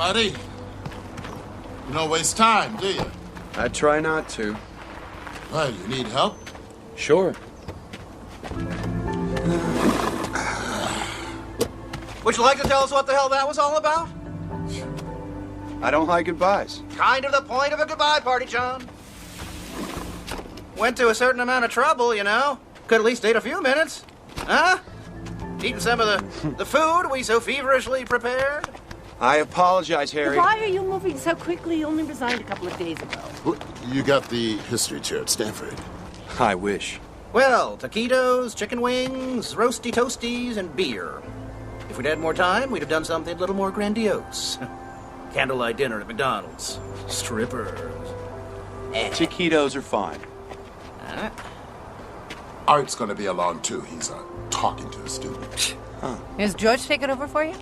buddy. You don't waste time, do you? I try not to. Well, you need help? Sure. Would you like to tell us what the hell that was all about? I don't like goodbyes. Kind of the point of a goodbye party, John. Went to a certain amount of trouble, you know. Could at least stayed a few minutes. Huh? Eating some of the food we so feverishly prepared. I apologize, Harry. Why are you moving so quickly? You only resigned a couple of days ago. You got the history chair at Stanford. I wish. Well, taquitos, chicken wings, roasty toasties, and beer. If we'd had more time, we'd have done something a little more grandiose. Candlelight dinner at McDonald's. Strippers. Taquitos are fine. Art's gonna be along too. He's talking to a student. Is George taking over for you?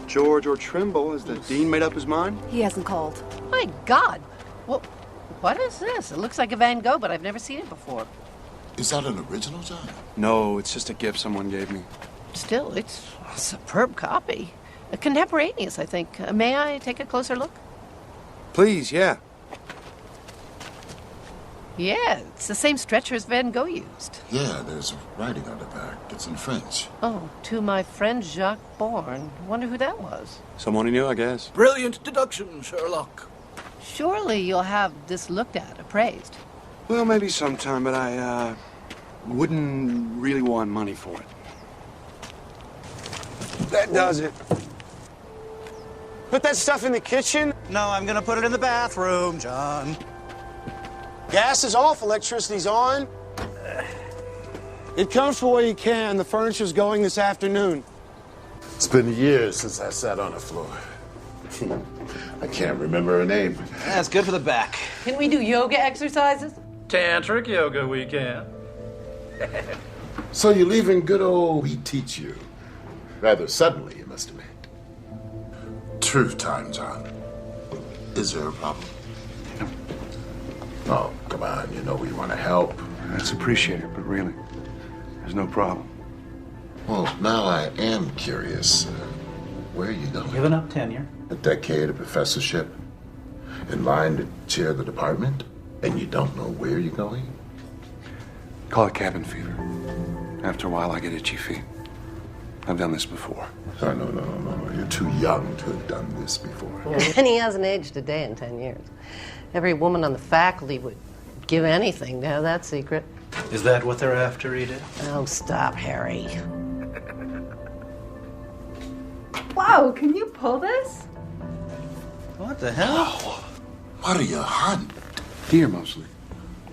George or Trimble, has the dean made up his mind? He hasn't called. My God. Well, what is this? It looks like a Van Gogh, but I've never seen it before. Is that an original, John? No, it's just a gift someone gave me. Still, it's a superb copy. Contemporaneous, I think. May I take a closer look? Please, yeah. Yeah, it's the same stretcher as Van Gogh used. Yeah, there's writing on the back. It's in French. Oh, to my friend Jacques Bourne. Wonder who that was. Someone he knew, I guess. Brilliant deduction, Sherlock. Surely you'll have this looked at, appraised. Well, maybe sometime, but I, wouldn't really want money for it. That does it. Put that stuff in the kitchen. No, I'm gonna put it in the bathroom, John. Gas is off, electricity's on. It comes for what you can. The furniture's going this afternoon. It's been years since I sat on the floor. I can't remember her name. That's good for the back. Can we do yoga exercises? Tantric yoga we can. So you're leaving good old We Teach You. Rather suddenly, you must admit. Truth time, John. Is there a problem? Oh, come on. You know we want to help. That's appreciated, but really, there's no problem. Well, now I am curious. Where are you going? Giving up tenure. A decade of professorship? In line to chair the department? And you don't know where you're going? Call it cabin fever. After a while, I get itchy feet. I've done this before. Oh, no. You're too young to have done this before. And he hasn't aged a day in 10 years. Every woman on the faculty would give anything to have that secret. Is that what they're after, Edith? Oh, stop, Harry. Wow, can you pull this? What the hell? What are you hunting? Deer, mostly.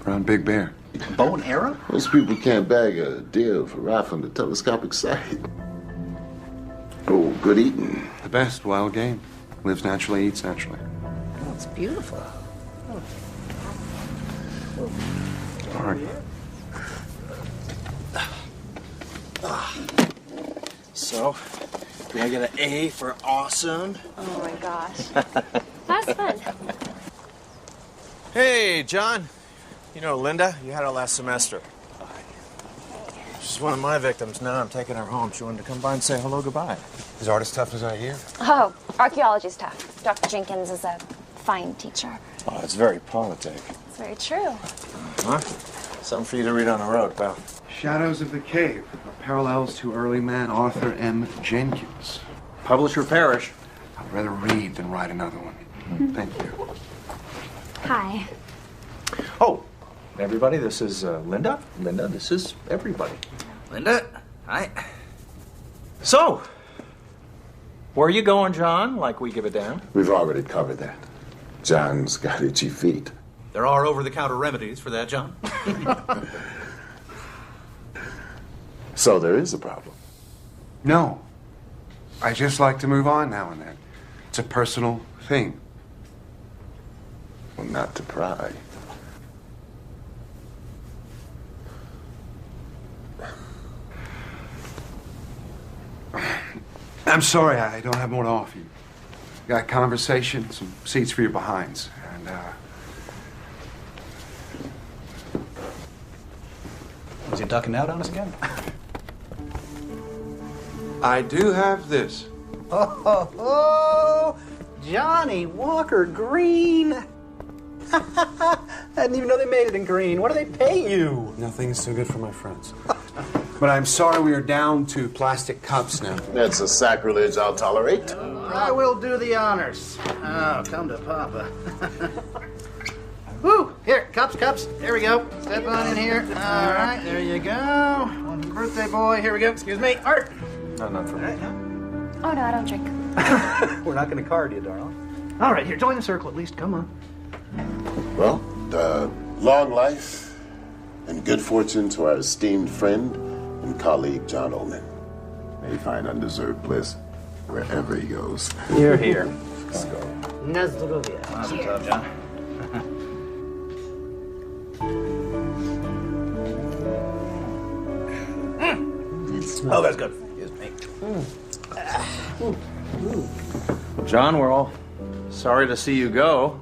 Around Big Bear. Bow and arrow? Most people can't bag a deer for rifle from the telescopic sight. Oh, good eating. The best wild game. Lives naturally, eats naturally. Oh, it's beautiful. All right. So, did I get an A for awesome? Oh my gosh. That's fun. Hey, John. You know Linda? You had her last semester. She's one of my victims now. I'm taking her home. She wanted to come by and say hello, goodbye. Is art as tough as I hear? Oh, archaeology's tough. Dr. Jenkins is a fine teacher. Oh, it's very politic. It's very true. Huh? Something for you to read on the road, pal. Shadows of the Cave. Parallels to early man Arthur M. Jenkins. Publisher Parrish. I'd rather read than write another one. Thank you. Hi. Oh, everybody, this is Linda. Linda, this is everybody. Linda, hi. So, where are you going, John? Like we give a damn? We've already covered that. John's got itchy feet. There are over-the-counter remedies for that, John. So there is a problem. No. I just like to move on now and then. It's a personal thing. Well, not to pry. I'm sorry, I don't have more to offer you. Got conversation, some seats for your behinds, and, Was he ducking out on us again? I do have this. Oh, Johnny Walker Green. I didn't even know they made it in green. What do they pay you? Nothing is too good for my friends. But I'm sorry we are down to plastic cups now. That's a sacrilege I'll tolerate. I will do the honors. Oh, come to Papa. Woo! Here, cups. There we go. Step on in here. All right, there you go. One for the birthday boy. Here we go. Excuse me. Art. No, not for me. Oh, no, I don't drink. We're not going to card you, darling. All right, here, join the circle at least. Come on. Well, long life and good fortune to our esteemed friend and colleague, John Ullman. May he find undeserved bliss wherever he goes. You're here. Let's go. Na zdrowie. Awesome job, John. Oh, that's good. Excuse me. John, we're all sorry to see you go.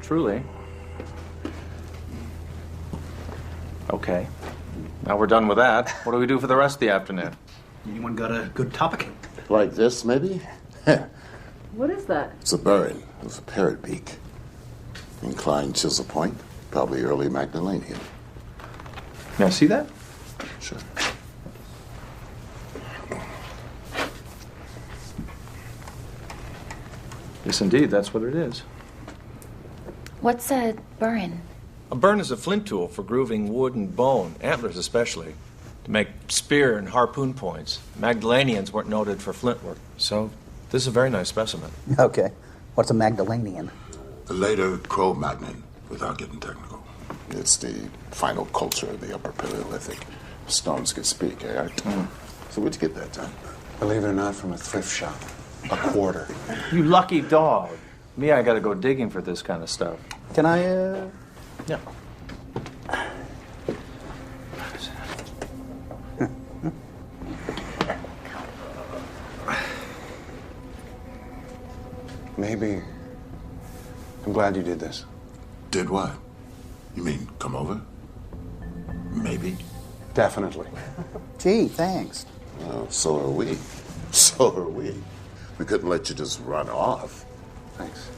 Truly. Okay. Now we're done with that. What do we do for the rest of the afternoon? Anyone got a good topic? Like this, maybe? What is that? It's a burin. It was a parrot beak. Inclined chisel point. Probably early Magdalenian. May I see that? Sure. Yes, indeed. That's what it is. What's a burin? A burn is a flint tool for grooving wood and bone, antlers especially, to make spear and harpoon points. Magdalenians weren't noted for flint work, so this is a very nice specimen. Okay. What's a Magdalenian? A later Cro-Magnon, without getting technical. It's the final culture of the Upper Paleolithic. Stones could speak, eh? So where'd you get that, John? Believe it or not, from a thrift shop. A quarter. You lucky dog. Me, I gotta go digging for this kind of stuff. Can I, Yeah. Maybe. I'm glad you did this. Did what? You mean come over? Maybe. Definitely. Gee, thanks. Well, so are we. So are we. We couldn't let you just run off. Thanks.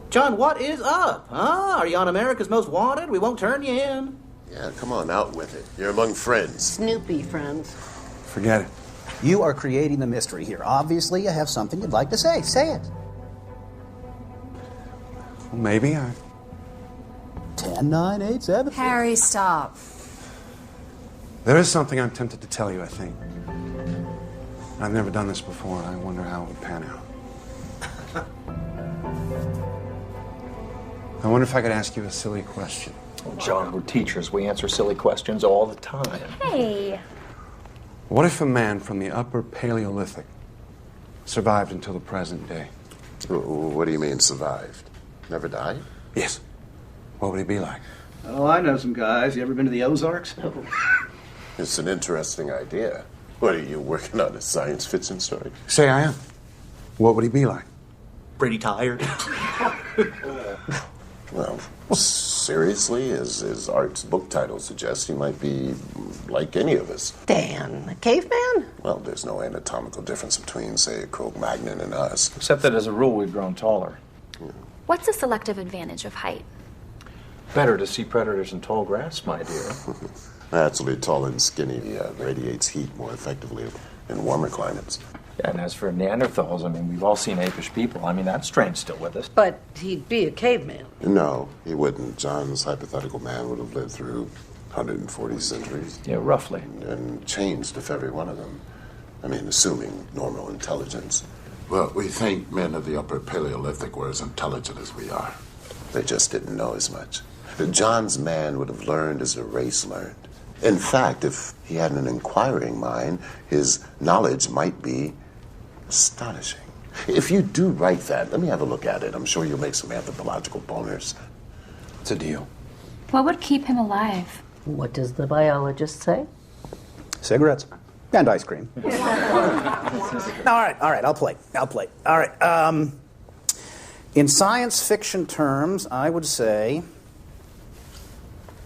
John, what is up? Huh? Are you on America's Most Wanted? We won't turn you in. Yeah, come on, out with it. You're among friends. Snoopy friends. Forget it. You are creating the mystery here. Obviously, you have something you'd like to say. Say it. Well, maybe I... 10, 9, 8, 7. Harry, stop. There is something I'm tempted to tell you, I think. I've never done this before, and I wonder how it would pan out. I wonder if I could ask you a silly question. Oh, John, we're teachers. We answer silly questions all the time. Hey. What if a man from the Upper Paleolithic survived until the present day? What do you mean, survived? Never died? Yes. What would he be like? Oh, I know some guys. You ever been to the Ozarks? It's an interesting idea. What, are you working on a science fiction story? Say I am. What would he be like? Pretty tired. Well, seriously, as Art's book title suggests, he might be like any of us. Dan, a caveman? Well, there's no anatomical difference between, say, a Cro-Magnon and us. Except that as a rule, we've grown taller. What's the selective advantage of height? Better to see predators in tall grass, my dear. Naturally, tall and skinny radiates heat more effectively in warmer climates. Yeah, and as for Neanderthals, I mean, we've all seen apish people. I mean, that strain's still with us. But he'd be a caveman. No, he wouldn't. John's hypothetical man would have lived through 140 centuries. Yeah, roughly. And changed if every one of them. I mean, assuming normal intelligence. Well, we think men of the Upper Paleolithic were as intelligent as we are. They just didn't know as much. John's man would have learned as a race learned. In fact, if he had an inquiring mind, his knowledge might be astonishing. If you do write that, let me have a look at it. I'm sure you'll make some anthropological boners. It's a deal. What would keep him alive? What does the biologist say? Cigarettes. And ice cream. All right, I'll play. All right, in science fiction terms, I would say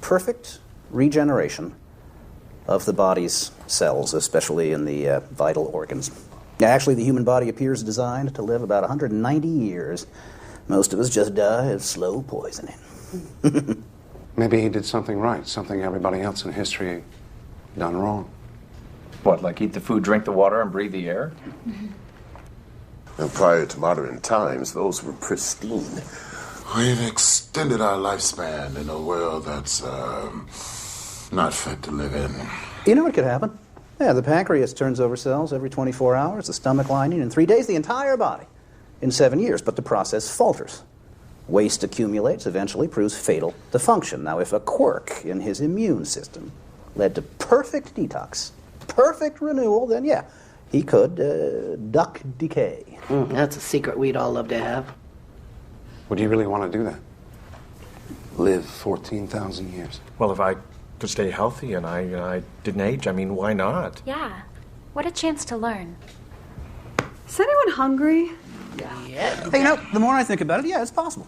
perfect regeneration of the body's cells, especially in the vital organs. Actually, the human body appears designed to live about 190 years. Most of us just die of slow poisoning. Maybe he did something right, something everybody else in history done wrong. What, like eat the food, drink the water, and breathe the air? And prior to modern times, those were pristine. We've extended our lifespan in a world that's not fit to live in. You know what could happen? Yeah, the pancreas turns over cells every 24 hours, the stomach lining in 3 days, the entire body in 7 years, but the process falters. Waste accumulates, eventually proves fatal to function. Now, if a quirk in his immune system led to perfect detox, perfect renewal, then yeah, he could duck decay. That's a secret we'd all love to have. Would you really want to do that? Live 14,000 years? Well, if I could stay healthy and I didn't age, I mean, why not? Yeah. What a chance to learn. Is anyone hungry? Yeah. Hey, you know, the more I think about it, yeah, it's possible.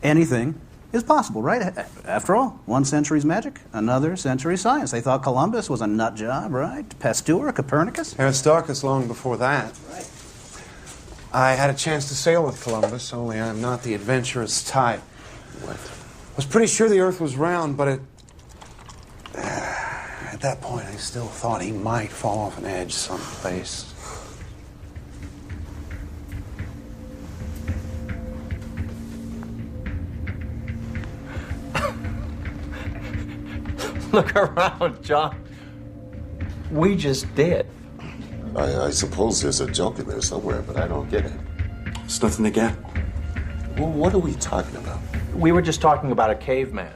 Anything is possible, right? After all, one century's magic, another century's science. They thought Columbus was a nut job, right? Pasteur, Copernicus. Aristarchus long before that. Right. I had a chance to sail with Columbus, only I'm not the adventurous type. What? I was pretty sure the Earth was round, but at that point I still thought he might fall off an edge someplace. Look around, John. We just did. I suppose there's a joke in there somewhere, but I don't get it. It's nothing to get. Well, what are we talking about? We were just talking about a caveman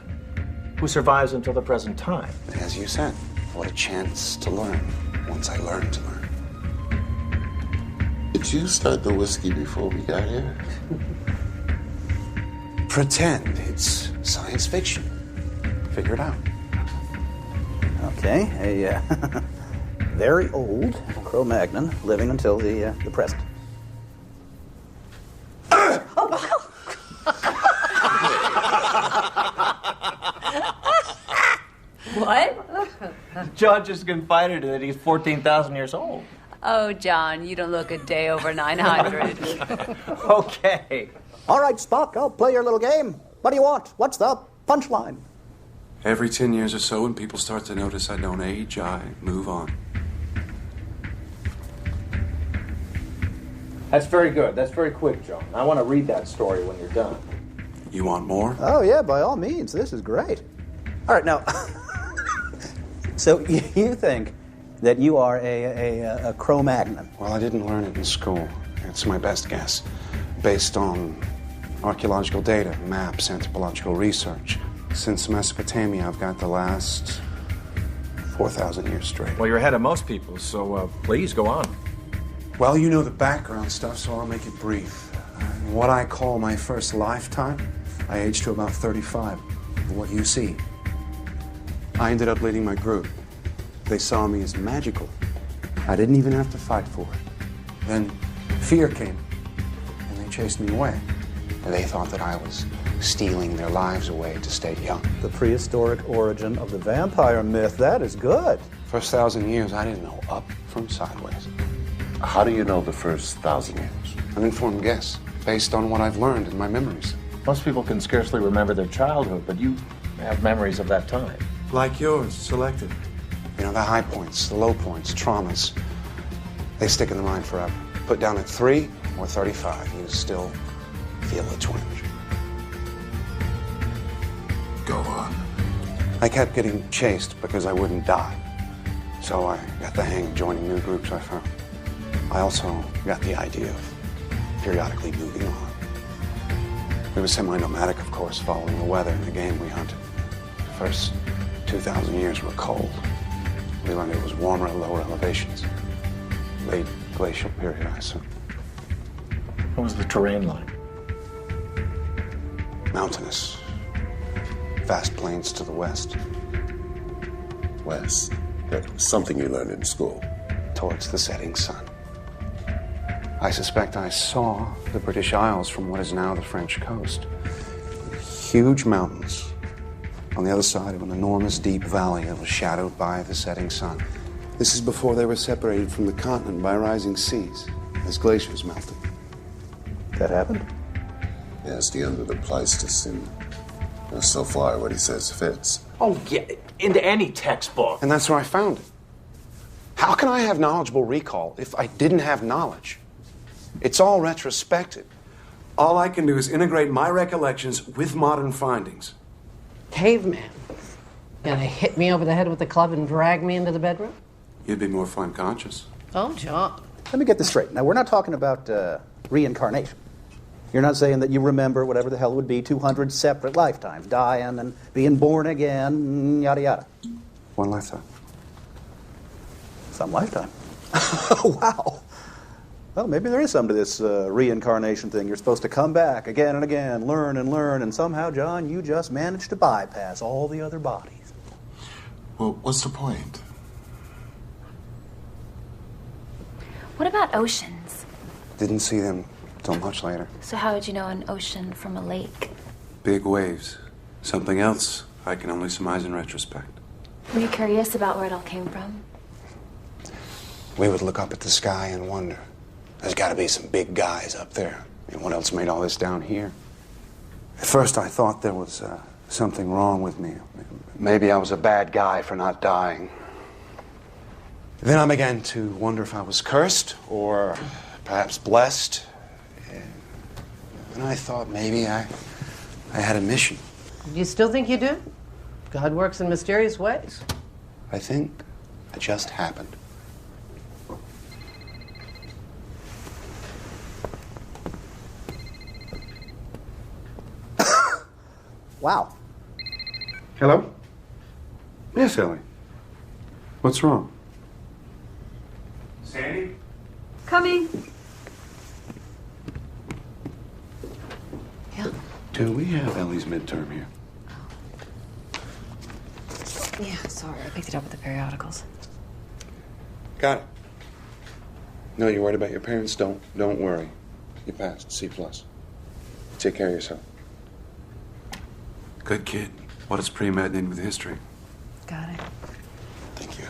who survives until the present time. As you said, what a chance to learn once I learned to learn. Did you start the whiskey before we got here? Pretend it's science fiction. Figure it out. Okay, a very old Cro-Magnon living until the present. What? John just confided that he's 14,000 years old. Oh, John, you don't look a day over 900. Okay. All right, Spock, I'll play your little game. What do you want? What's the punchline? Every 10 years or so, when people start to notice I don't age, I move on. That's very good. That's very quick, John. I want to read that story when you're done. You want more? Oh, yeah, by all means. This is great. All right, now, so you think that you are a Cro-Magnon? Well, I didn't learn it in school. It's my best guess, based on archaeological data, maps, anthropological research. Since Mesopotamia, I've got the last 4,000 years straight. Well, you're ahead of most people, so please go on. Well, you know the background stuff, so I'll make it brief. What I call my first lifetime, I aged to about 35. What you see. I ended up leading my group. They saw me as magical. I didn't even have to fight for it. Then fear came, and they chased me away. And they thought that I was stealing their lives away to stay young. The prehistoric origin of the vampire myth. That is good. First 1,000 years, I didn't know up from sideways. How do you know the first 1,000 years? An informed guess, based on what I've learned in my memories. Most people can scarcely remember their childhood, but you have memories of that time. Like yours, selected. You know, the high points, the low points, traumas, they stick in the mind forever. Put down at 3 or 35, you still feel a twinge. Go on. I kept getting chased because I wouldn't die. So I got the hang of joining new groups I found. I also got the idea of periodically moving on. We were semi-nomadic, of course, following the weather and the game we hunted. The first 2,000 years were cold. We learned it was warmer at lower elevations. Late glacial period, I assume. What was the terrain like? Mountainous. Vast plains to the west. West. That's something you learned in school. Towards the setting sun. I suspect I saw the British Isles from what is now the French coast. Huge mountains on the other side of an enormous deep valley that was shadowed by the setting sun. This is before they were separated from the continent by rising seas, as glaciers melted. That happened? Yeah, it's the end of the Pleistocene. So far, what he says fits. Oh, yeah, into any textbook. And that's where I found it. How can I have knowledgeable recall if I didn't have knowledge? It's all retrospective. All I can do is integrate my recollections with modern findings. Caveman. Gonna hit me over the head with the club and drag me into the bedroom? You'd be more flame conscious. Oh, John. Let me get this straight. Now, we're not talking about reincarnation. You're not saying that you remember whatever the hell it would be 200 separate lifetimes, dying and being born again, yada yada. One lifetime. Some lifetime. Wow. Well, maybe there is something to this reincarnation thing. You're supposed to come back again and again, learn, and somehow, John, you just managed to bypass all the other bodies. Well, what's the point? What about oceans? Didn't see them till much later. So how would you know an ocean from a lake? Big waves. Something else I can only surmise in retrospect. Were you curious about where it all came from? We would look up at the sky and wonder. There's got to be some big guys up there. I mean, what else made all this down here? At first, I thought there was something wrong with me. Maybe I was a bad guy for not dying. Then I began to wonder if I was cursed or perhaps blessed. And I thought maybe I had a mission. You still think you do? God works in mysterious ways. I think it just happened. Wow. Hello? Yes, Ellie. What's wrong? Sandy? Coming. Yeah. Do we have Ellie's midterm here? Yeah, sorry. I picked it up with the periodicals. Got it. No, you're worried about your parents? Don't worry. You passed. C+. Take care of yourself. Good kid. What does pre-med need with history? Got it. Thank you.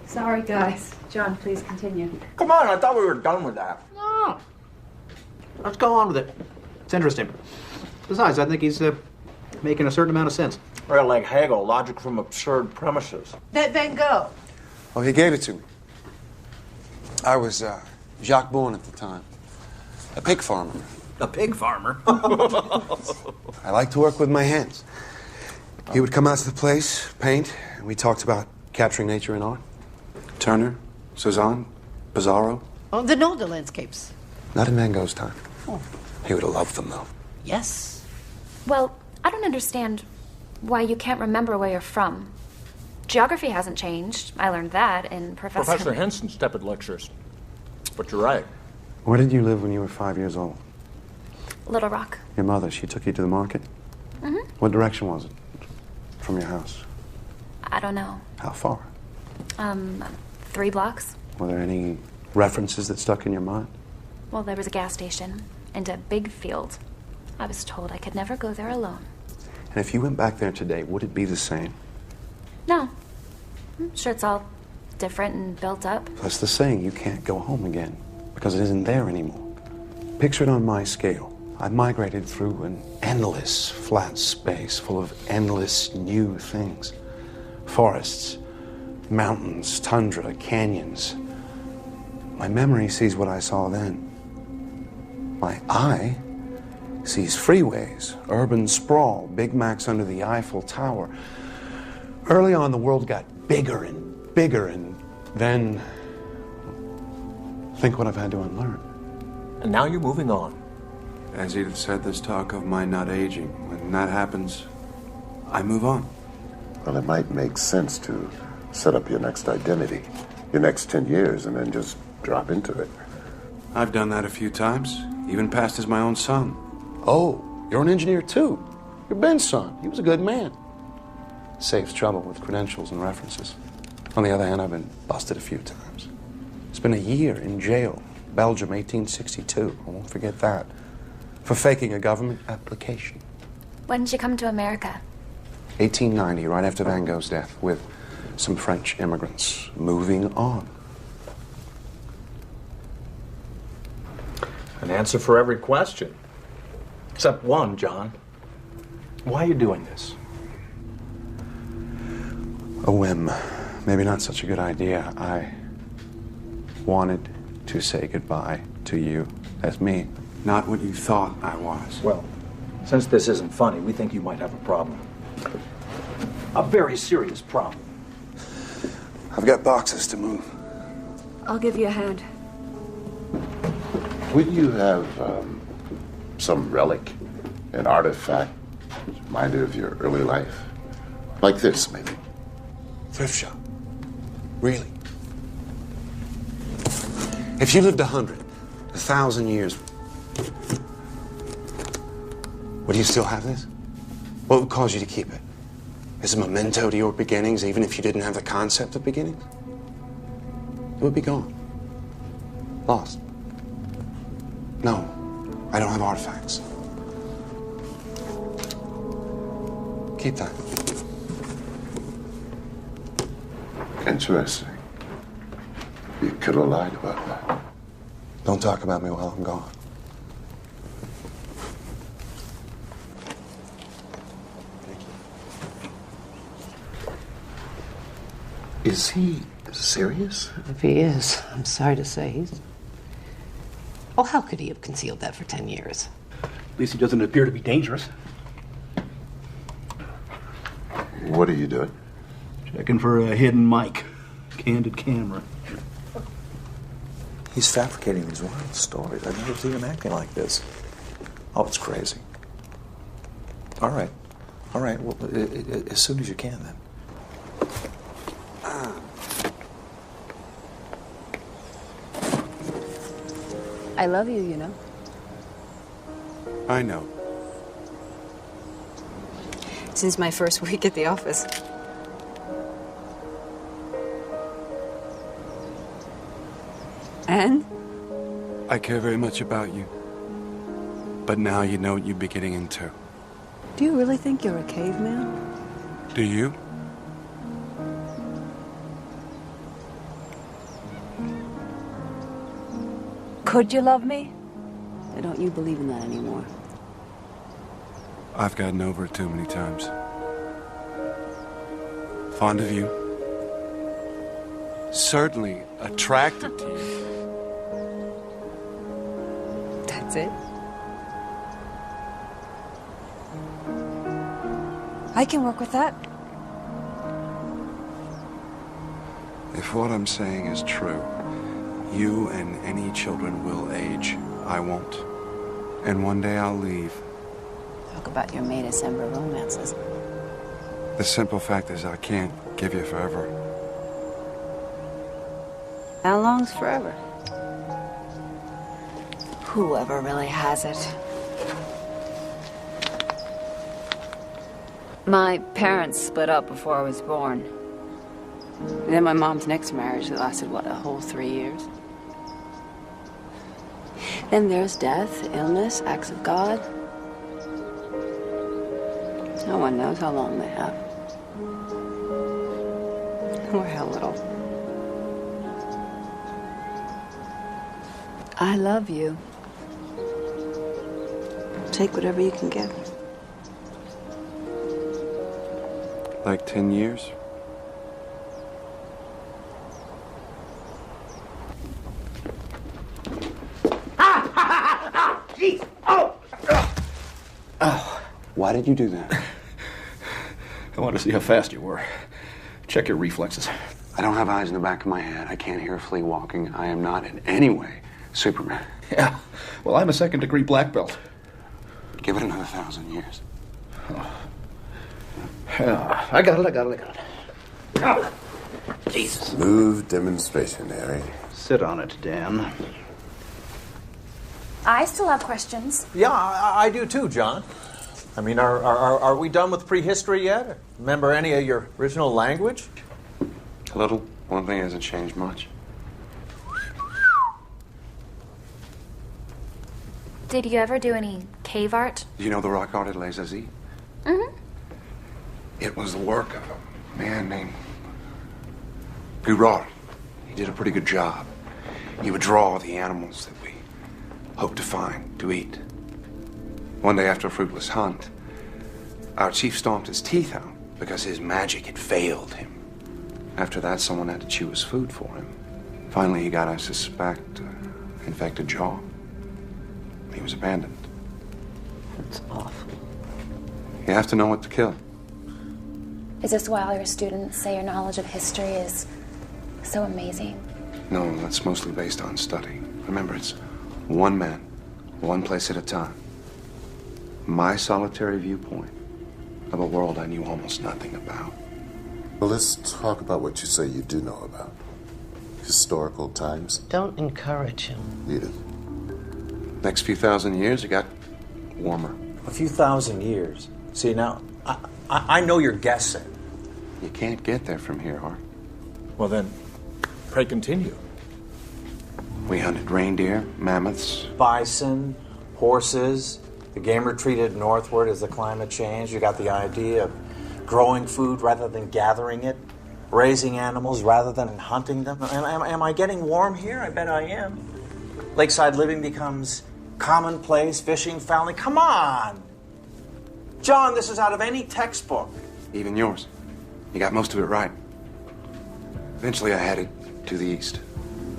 Sorry, guys. John, please continue. Come on, I thought we were done with that. No. Let's go on with it. It's interesting. Besides, I think he's making a certain amount of sense. Well, like Hegel, logic from absurd premises. That Van Gogh. Oh, he gave it to me. I was Jacques Bourne at the time. A pig farmer. A pig farmer? I like to work with my hands. He would come out to the place, paint, and we talked about capturing nature in art. Turner, Cezanne, Pizarro. Oh, the Nolde landscapes. Not in Van Gogh's time. Oh. He would have loved them, though. Yes. Well, I don't understand why you can't remember where you're from. Geography hasn't changed. I learned that in Professor Henson's tepid lectures. But you're right. Where did you live when you were 5 years old? Little Rock. Your mother, she took you to the market? Mm-hmm. What direction was it from your house? I don't know. How far? 3 blocks. Were there any references that stuck in your mind? Well, there was a gas station and a big field. I was told I could never go there alone. And if you went back there today, would it be the same? No. I'm sure it's all different and built up. That's the saying, you can't go home again because it isn't there anymore. Picture it on my scale. I've migrated through an endless flat space full of endless new things. Forests, mountains, tundra, canyons. My memory sees what I saw then. My eye sees freeways, urban sprawl, Big Macs under the Eiffel Tower. Early on, the world got bigger, and then think what I've had to unlearn. And now you're moving on. As Edith said, there's talk of my not aging. When that happens, I move on. Well, it might make sense to set up your next identity, your next 10 years, and then just drop into it. I've done that a few times, even passed as my own son. Oh, you're an engineer too. You're Ben's son. He was a good man. Saves trouble with credentials and references. On the other hand, I've been busted a few times. Spent a year in jail, Belgium, 1862. I won't forget that. For faking a government application. When did you come to America? 1890, right after Van Gogh's death, with some French immigrants. Moving on. An answer for every question. Except one, John. Why are you doing this? A whim. Maybe not such a good idea. I wanted to say goodbye to you as me. Not what you thought I was. Well, since this isn't funny, we think you might have a problem. A very serious problem. I've got boxes to move. I'll give you a hand. Would you have some relic, an artifact, reminded of your early life? Like this, maybe? Thrift shop. Really? If you lived 100, 1,000 years, would you still have this? What would cause you to keep it? As a memento to your beginnings, even if you didn't have the concept of beginnings? It would be gone. Lost. No, I don't have artifacts. Keep that. Interesting. You could have lied about that. Don't talk about me while I'm gone. Is he serious? If he is, I'm sorry to say he's... Oh, how could he have concealed that for 10 years? At least he doesn't appear to be dangerous. What are you doing? Checking for a hidden mic. Candid camera. He's fabricating these wild stories. I've never seen him acting like this. Oh, it's crazy. All right. All right. Well, as soon as you can, then. I love you, you know. I know. Since my first week at the office. And? I care very much about you. But now you know what you'd be getting into. Do you really think you're a caveman? Do you? Could you love me? Or don't you believe in that anymore? I've gotten over it too many times. Fond of you. Certainly attracted to you. That's it? I can work with that. If what I'm saying is true, you and any children will age. I won't. And one day I'll leave. Talk about your May December romances. The simple fact is I can't give you forever. How long's forever? Whoever really has it. My parents split up before I was born. And then my mom's next marriage that lasted, what, a whole 3 years? Then there's death, illness, acts of God. No one knows how long they have. Or how little. I love you. Take whatever you can get. Like 10 years? Jeez! Oh! Oh. Why did you do that? I wanted to see how fast you were. Check your reflexes. I don't have eyes in the back of my head. I can't hear a flea walking. I am not in any way Superman. Yeah. Well, I'm a second-degree black belt. Give it another 1,000 years. Oh. Yeah, I got it. Oh. Jesus. Smooth demonstration, Harry. Sit on it, Dan. I still have questions. Yeah, I do too, John. I mean, are we done with prehistory yet? Remember any of your original language? A little. One thing hasn't changed much. Did you ever do any cave art? Do you know the rock art at Les Aziz? Mm-hmm. It was the work of a man named Guror. He did a pretty good job. He would draw the animals that we hoped to find, to eat. One day after a fruitless hunt, our chief stomped his teeth out because his magic had failed him. After that, someone had to chew his food for him. Finally, he got, I suspect, infected jaw. He was abandoned. That's awful. You have to know what to kill. Is this why all your students say your knowledge of history is so amazing? No, that's mostly based on study. Remember, it's one man, one place at a time. My solitary viewpoint of a world I knew almost nothing about. Well, let's talk about what you say you do know about. Historical times. Don't encourage him. Edith. Next few thousand years, it got warmer. A few thousand years. See, now, I know you're guessing. You can't get there from here, Hart. Well, then, pray continue. We hunted reindeer, mammoths. Bison, horses. The game retreated northward as the climate changed. You got the idea of growing food rather than gathering it, raising animals rather than hunting them. Am I getting warm here? I bet I am. Lakeside living becomes commonplace, fishing, fouling. Come on! John, this is out of any textbook. Even yours. You got most of it right. Eventually, I headed to the east.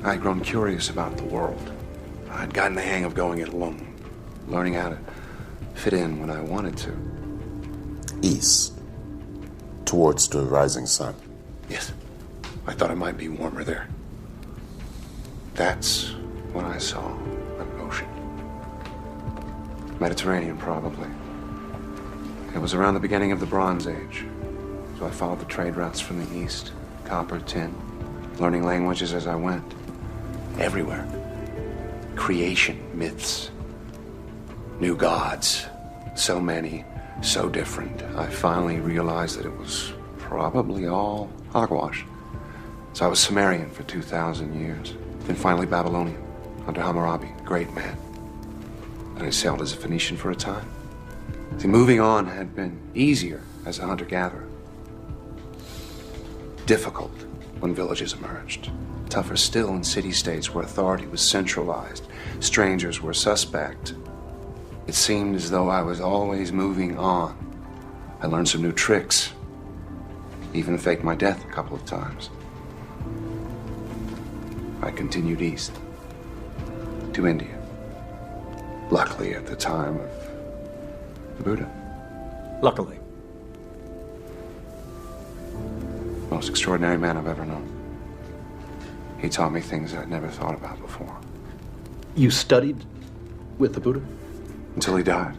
I'd grown curious about the world. I'd gotten the hang of going it alone, learning how to fit in when I wanted to. East. Towards the rising sun. Yes. I thought it might be warmer there. That's when I saw an ocean. Mediterranean, probably. It was around the beginning of the Bronze Age. So I followed the trade routes from the east. Copper, tin, learning languages as I went. Everywhere. Creation, myths, new gods. So many, so different. I finally realized that it was probably all hogwash. So I was Sumerian for 2,000 years. Then finally Babylonian, under Hammurabi, great man. And I sailed as a Phoenician for a time. See, moving on had been easier as a hunter-gatherer. Difficult when villages emerged. Tougher still in city-states where authority was centralized. Strangers were suspect. It seemed as though I was always moving on. I learned some new tricks. Even faked my death a couple of times. I continued east to India. Luckily, at the time of the Buddha. Luckily. Most extraordinary man I've ever known. He taught me things I'd never thought about before. You studied with the Buddha? Until he died.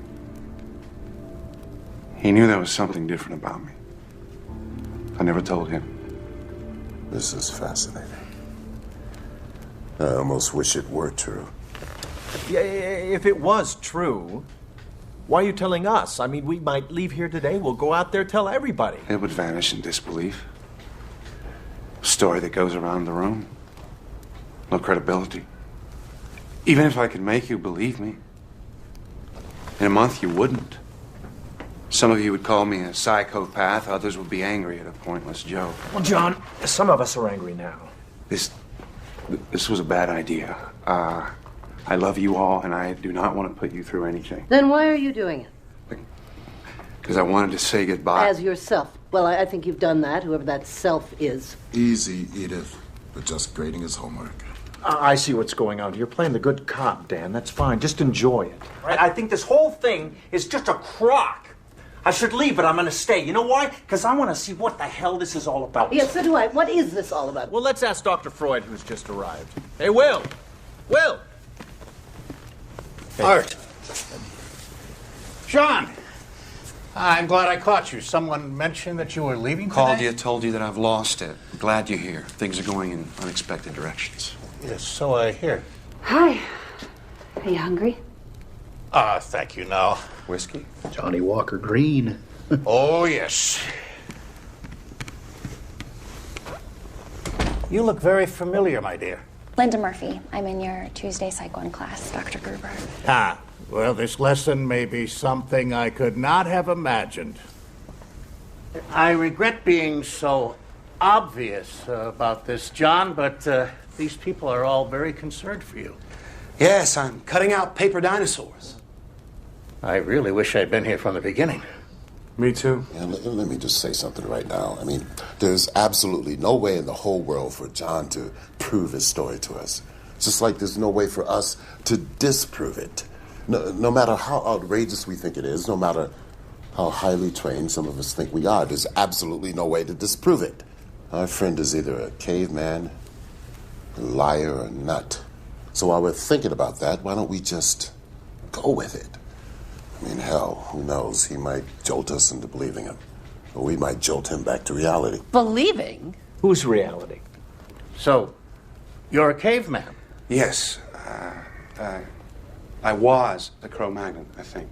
He knew there was something different about me. I never told him. This is fascinating. I almost wish it were true. Yeah, if it was true, why are you telling us? I mean, we might leave here today. We'll go out there, tell everybody. It would vanish in disbelief. A story that goes around the room. No credibility. Even if I could make you believe me, in a month you wouldn't. Some of you would call me a psychopath. Others would be angry at a pointless joke. Well, John, some of us are angry now. This was a bad idea. I love you all, and I do not want to put you through anything. Then why are you doing it? Because I wanted to say goodbye. As yourself. Well, I think you've done that, whoever that self is. Easy, Edith. But just grading his homework. I see what's going on. You're playing the good cop, Dan. That's fine. Just enjoy it. Right? I think this whole thing is just a crock. I should leave, but I'm going to stay. You know why? Because I want to see what the hell this is all about. Yes, so do I. What is this all about? Well, let's ask Dr. Freud, who's just arrived. Hey, Will! Will! Art. John! I'm glad I caught you. Someone mentioned that you were leaving today? Called you, told you that I've lost it. Glad you're here. Things are going in unexpected directions. Yes, so I hear. Hi. Are you hungry? Thank you, no. Whiskey? Johnny Walker Green. Oh, yes. You look very familiar, my dear. Linda Murphy. I'm in your Tuesday Psych 1 class, Dr. Gruber. Well, this lesson may be something I could not have imagined. I regret being so obvious about this, John, but these people are all very concerned for you. Yes, I'm cutting out paper dinosaurs. I really wish I'd been here from the beginning. Me too. Yeah, let me just say something right now. I mean, there's absolutely no way in the whole world for John to prove his story to us. Just like there's no way for us to disprove it. No matter how outrageous we think it is, no matter how highly trained some of us think we are, there's absolutely no way to disprove it. Our friend is either a caveman, a liar, or a nut. So while we're thinking about that, why don't we just go with it? I mean, hell, who knows? He might jolt us into believing him. Or we might jolt him back to reality. Believing? Whose reality? So, you're a caveman? Yes. I was a Cro-Magnon, I think.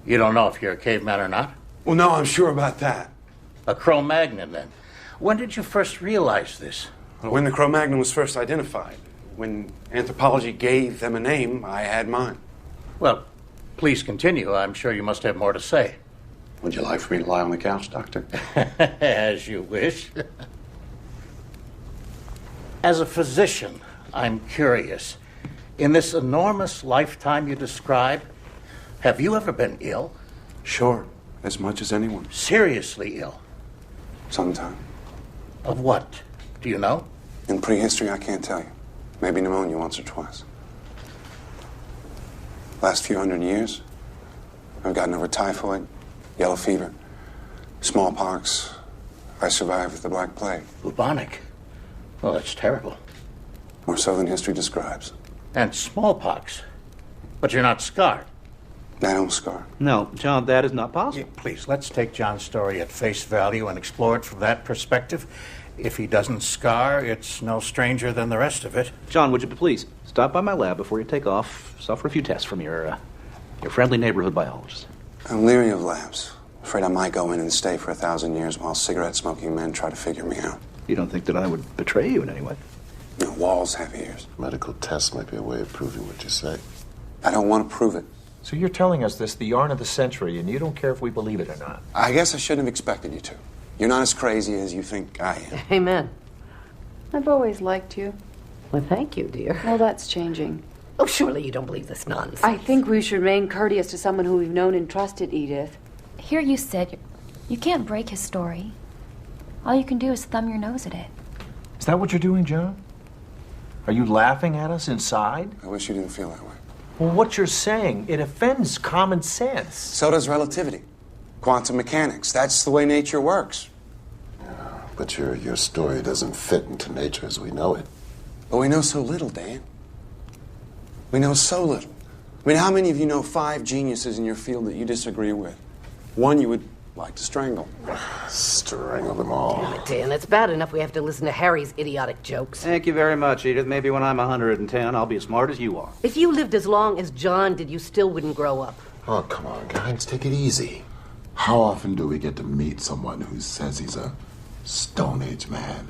You don't know if you're a caveman or not? Well, no, I'm sure about that. A Cro-Magnon, then. When did you first realize this? When the Cro-Magnon was first identified. When anthropology gave them a name, I had mine. Well, please continue. I'm sure you must have more to say. Would you like for me to lie on the couch, Doctor? As you wish. As a physician, I'm curious. In this enormous lifetime you describe, have you ever been ill? Sure, as much as anyone. Seriously ill? Sometime. Of what? Do you know? In prehistory, I can't tell you. Maybe pneumonia once or twice. Last few hundred years, I've gotten over typhoid, yellow fever, smallpox. I survived the Black Plague. Bubonic? Well, that's terrible. More so than history describes. And smallpox. But you're not scarred. I don't scar. No, John, that is not possible. Yeah, please, let's take John's story at face value and explore it from that perspective. If he doesn't scar, it's no stranger than the rest of it. John, would you please stop by my lab before you take off? Suffer a few tests from your friendly neighborhood biologist. I'm leery of labs. Afraid I might go in and stay for 1,000 years while cigarette-smoking men try to figure me out. You don't think that I would betray you in any way? No, walls have ears. Medical tests might be a way of proving what you say. I don't want to prove it. So you're telling us this, the yarn of the century, and you don't care if we believe it or not? I guess I shouldn't have expected you to. You're not as crazy as you think I am. Amen. I've always liked you. Well, thank you, dear. Well, that's changing. Oh, surely you don't believe this nonsense. I think we should remain courteous to someone who we've known and trusted, Edith. Here you sit. You can't break his story. All you can do is thumb your nose at it. Is that what you're doing, John? Are you laughing at us inside? I wish you didn't feel that way. Well, what you're saying, it offends common sense. So does relativity. Quantum mechanics. That's the way nature works. But your story doesn't fit into nature as we know it. But we know so little, Dan. We know so little. I mean, how many of you know 5 geniuses in your field that you disagree with? One you would like to strangle. Strangle them all. Damn it, Dan, it's bad enough we have to listen to Harry's idiotic jokes. Thank you very much, Edith. Maybe when I'm 110, I'll be as smart as you are. If you lived as long as John did, you still wouldn't grow up. Oh, come on, guys, take it easy. How often do we get to meet someone who says he's a Stone Age man?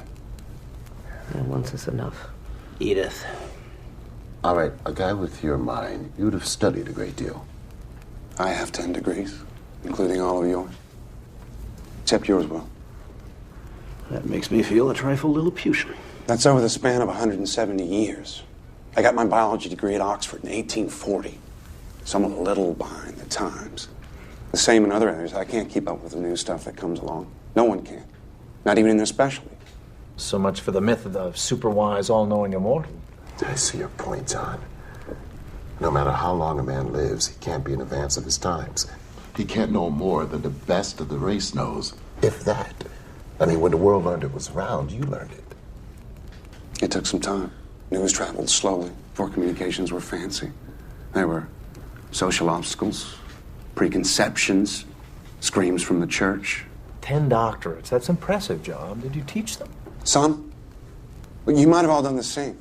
Once is enough. Edith. All right, a guy with your mind, you'd have studied a great deal. I have 10 degrees, including all of yours. Except yours, Will. That makes me feel a trifle Lilliputian. That's over the span of 170 years. I got my biology degree at Oxford in 1840. Somewhat a little behind the times. The same in other areas. I can't keep up with the new stuff that comes along. No one can. Not even in their specialty. So much for the myth of the super-wise, all-knowing immortal. I see your point, John. No matter how long a man lives, he can't be in advance of his times. He can't know more than the best of the race knows, if that. I mean, when the world learned it was round, you learned it. It took some time. News traveled slowly before communications were fancy. There were social obstacles, preconceptions, screams from the church. 10 doctorates. That's impressive, John. Did you teach them? Some. But you might have all done the same.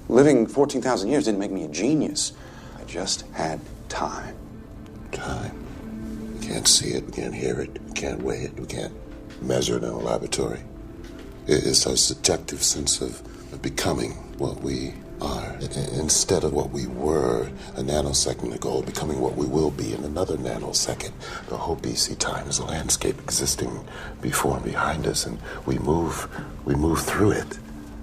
Living 14,000 years didn't make me a genius. I just had time. Time. We can't see it, we can't hear it, we can't weigh it, we can't measure it in a laboratory. It's our subjective sense of becoming what we are. Instead of what we were a nanosecond ago, becoming what we will be in another nanosecond. The whole BC time is a landscape existing before and behind us, and we move through it,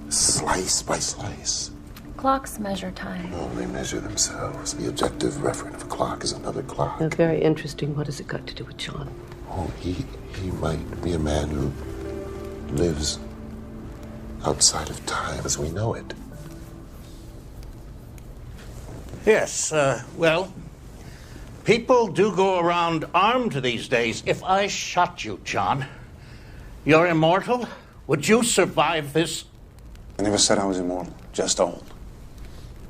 slice by slice. Clocks measure time. Oh, they measure themselves. The objective referent of a clock is another clock. That's very interesting. What has it got to do with John? Oh, he might be a man who lives outside of time as we know it. Yes, well, people do go around armed these days. If I shot you, John, you're immortal? Would you survive this? I never said I was immortal, just old.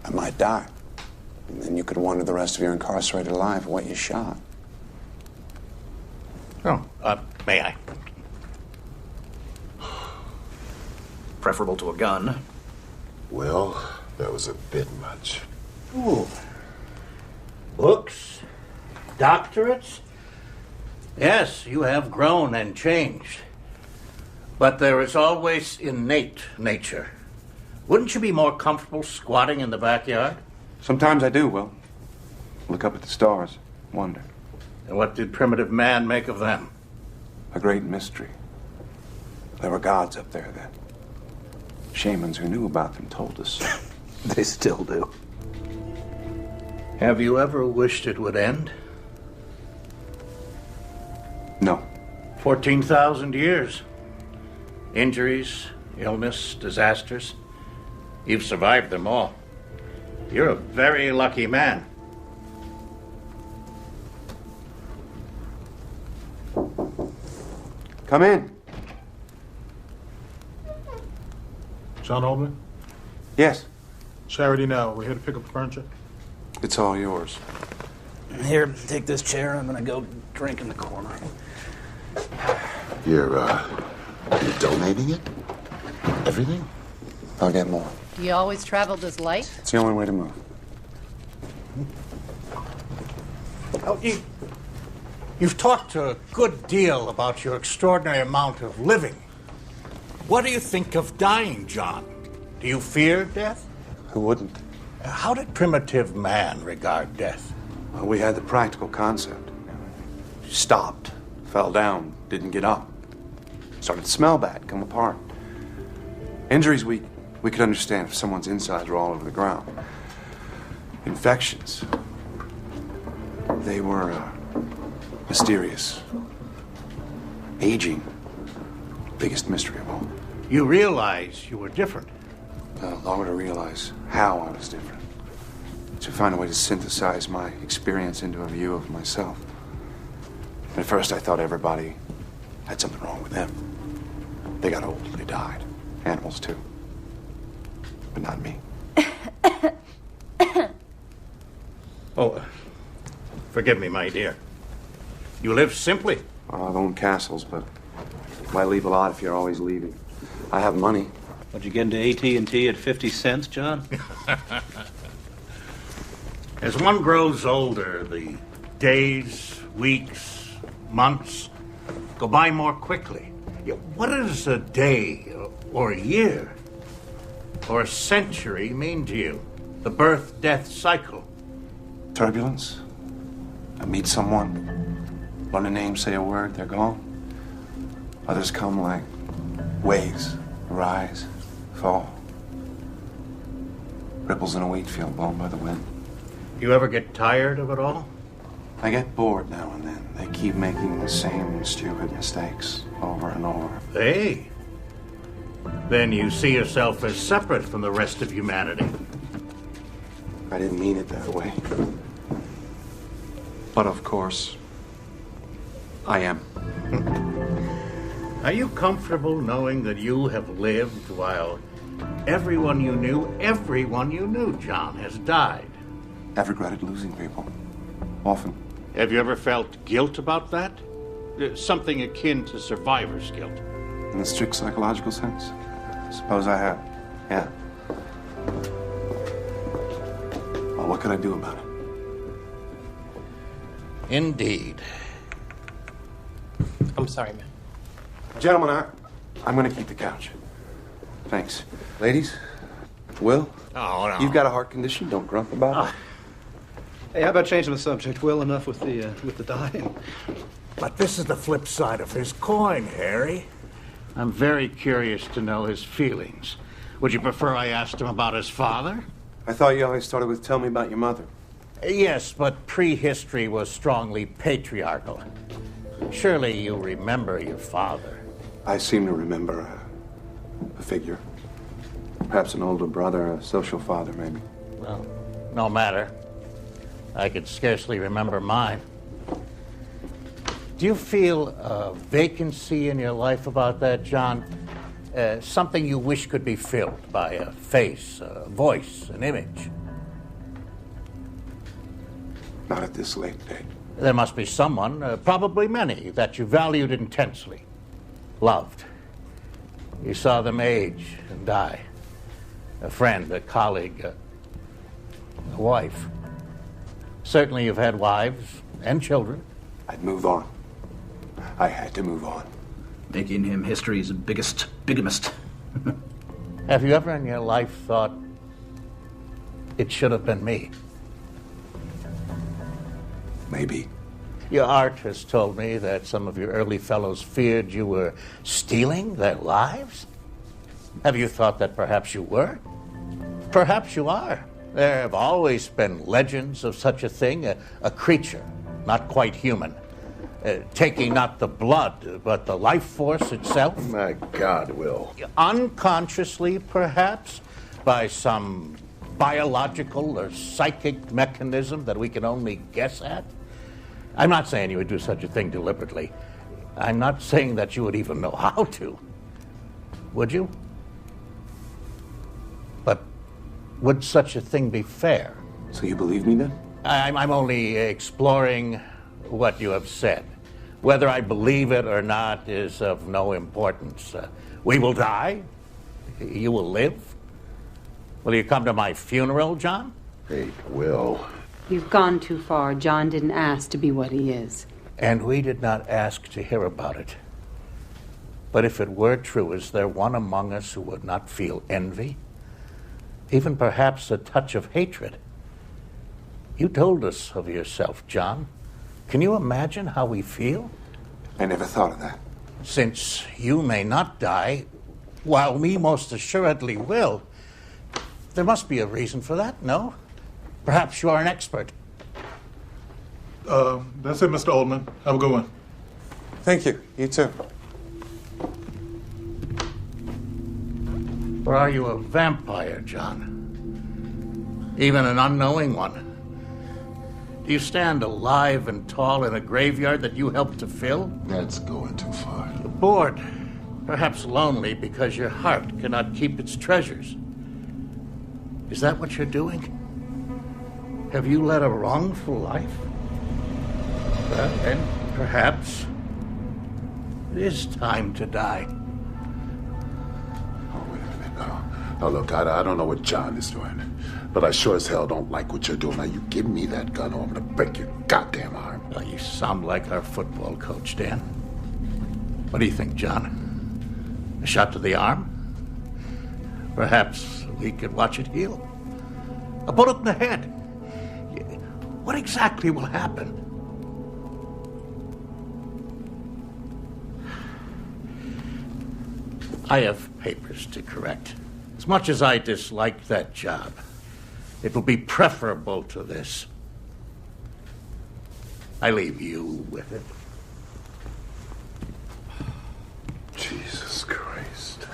I might die. And then you could wonder the rest of your incarcerated life what you shot. Oh, may I? Preferable to a gun. Well, that was a bit much. Ooh. Books? Doctorates? Yes, you have grown and changed. But there is always innate nature. Wouldn't you be more comfortable squatting in the backyard? Sometimes I do, Will. Look up at the stars, wonder. And what did primitive man make of them? A great mystery. There were gods up there then. Shamans who knew about them told us. They still do. Have you ever wished it would end? No. 14,000 years. Injuries, illness, disasters. You've survived them all. You're a very lucky man. Come in. John Hombre? Yes. Charity now. We're here to pick up the furniture. It's all yours. Here, take this chair. I'm gonna go drink in the corner. You're donating it? Everything? I'll get more. Do you always travel this light? It's the only way to move. Oh, you've talked a good deal about your extraordinary amount of living. What do you think of dying, John? Do you fear death? Who wouldn't? How did primitive man regard death? Well, we had the practical concept. Stopped, fell down, didn't get up. Started to smell bad, come apart. Injuries we could understand if someone's insides were all over the ground. Infections, they were mysterious. Aging, biggest mystery of all. You realize you were different. Longer to realize how I was different. To find a way to synthesize my experience into a view of myself. At first I thought everybody had something wrong with them. They got old, they died. Animals too. But not me. Oh, forgive me, my dear. You live simply. I've owned castles, but why leave a lot if you're always leaving? I have money. What'd you get into AT&T at 50 cents, John? As one grows older, the days, weeks, months go by more quickly. What does a day or a year or a century mean to you? The birth-death cycle. Turbulence. I meet someone, learn a name, say a word, they're gone. Others come like waves, rise, fall. Ripples in a wheat field blown by the wind. You ever get tired of it all? I get bored now and then. They keep making the same stupid mistakes over and over. Hey. Then you see yourself as separate from the rest of humanity. I didn't mean it that way. But of course, I am. Are you comfortable knowing that you have lived while everyone you knew, John, has died? I've regretted losing people. Often. Have you ever felt guilt about that? Something akin to survivor's guilt. In the strict psychological sense? Suppose I have. Yeah. Well, what could I do about it? Indeed. I'm sorry, man. Gentlemen, I'm going to keep the couch. Thanks. Ladies, Will? Oh, no. You've got a heart condition. Don't grump about it. Hey, how about changing the subject? Will, enough with the dying. But this is the flip side of his coin, Harry. I'm very curious to know his feelings. Would you prefer I asked him about his father? I thought you always started with tell me about your mother. Yes, but prehistory was strongly patriarchal. Surely you remember your father. I seem to remember a figure. Perhaps an older brother, a social father, maybe. Well, no matter. I could scarcely remember mine. Do you feel a vacancy in your life about that, John? Something you wish could be filled by a face, a voice, an image? Not at this late date. There must be someone, probably many, that you valued intensely, loved. You saw them age and die. A friend, a colleague, a wife. Certainly you've had wives and children. I'd move on. I had to move on. Making him history's biggest bigamist. Have you ever in your life thought, it should have been me? Maybe. Your art has told me that some of your early fellows feared you were stealing their lives. Have you thought that perhaps you were? Perhaps you are. There have always been legends of such a thing, a creature, not quite human, taking not the blood, but the life force itself. My God, Will. Unconsciously, perhaps, by some biological or psychic mechanism that we can only guess at. I'm not saying you would do such a thing deliberately. I'm not saying that you would even know how to. Would you? But would such a thing be fair? So you believe me then? I'm only exploring what you have said. Whether I believe it or not is of no importance. We will die. You will live. Will you come to my funeral, John? Hey, Will. You've gone too far. John didn't ask to be what he is. And we did not ask to hear about it. But if it were true, is there one among us who would not feel envy? Even perhaps a touch of hatred? You told us of yourself, John. Can you imagine how we feel? I never thought of that. Since you may not die, while we most assuredly will, there must be a reason for that, no? Perhaps you are an expert. That's it, Mr. Oldman. Have a good one. Thank you. You too. Or are you a vampire, John? Even an unknowing one? Do you stand alive and tall in a graveyard that you helped to fill? That's going too far. Bored, perhaps lonely because your heart cannot keep its treasures. Is that what you're doing? Have you led a wrongful life? Well, then perhaps it is time to die. Oh, wait a minute. No, look, I don't know what John is doing, but I sure as hell don't like what you're doing. Now, you give me that gun or I'm gonna break your goddamn arm. Well, you sound like our football coach, Dan. What do you think, John? A shot to the arm? Perhaps we could watch it heal. A bullet in the head. What exactly will happen? I have papers to correct. As much as I dislike that job, it will be preferable to this. I leave you with it. Jesus Christ.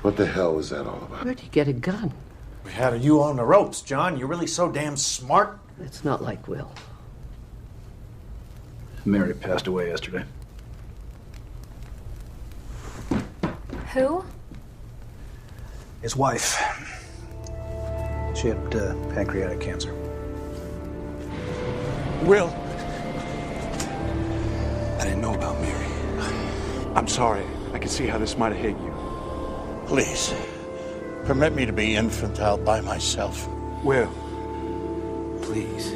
What the hell was that all about? Where'd you get a gun? We had you on the ropes, John. You're really so damn smart. It's not like Will. Mary passed away yesterday. Who? His wife. She had pancreatic cancer. Will. I didn't know about Mary. I'm sorry. I can see how this might have hit you. Please, permit me to be infantile by myself. Will. Please.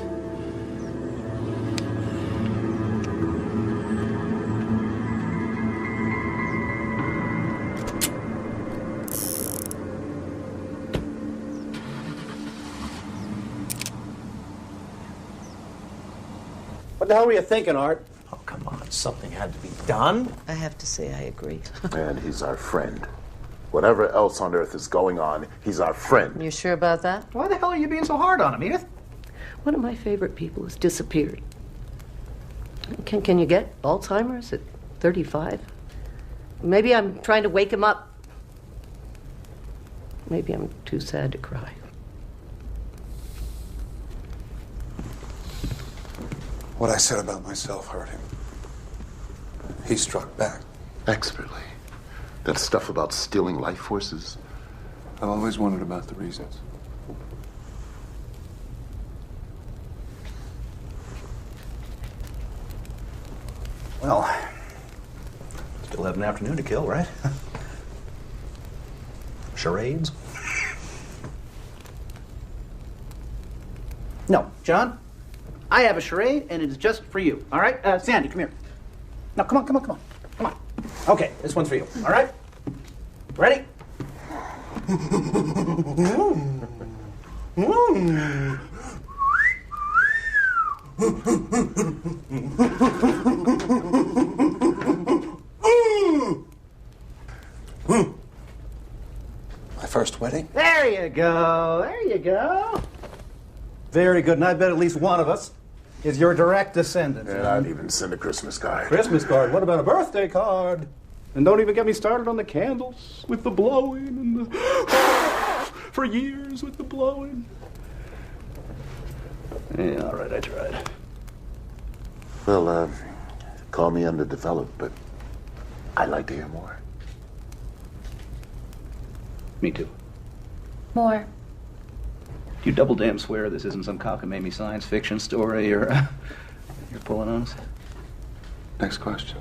What the hell were you thinking, Art? Oh, come on. Something had to be done. I have to say I agree. And he's our friend. Whatever else on earth is going on, he's our friend. You sure about that? Why the hell are you being so hard on him, Edith? One of my favorite people has disappeared. Can you get Alzheimer's at 35? Maybe I'm trying to wake him up. Maybe I'm too sad to cry. What I said about myself hurt him. He struck back. Expertly. That stuff about stealing life forces. I've always wondered about the reasons. Well, still have an afternoon to kill, right? Charades? No, John. I have a charade, and it's just for you. All right, Sandy, come here. No, come on, come on, come on, come on. Okay, this one's for you. All right. Ready? My first wedding? There you go. There you go. Very good, and I bet at least one of us is your direct descendant. And I'd even send a Christmas card. Christmas card? What about a birthday card? And don't even get me started on the candles with the blowing and the... for years with the blowing. Yeah, all right, I tried. Well, call me underdeveloped, but I'd like to hear more. Me too. More. You double damn swear this isn't some cockamamie science fiction story you're pulling on us? Next question.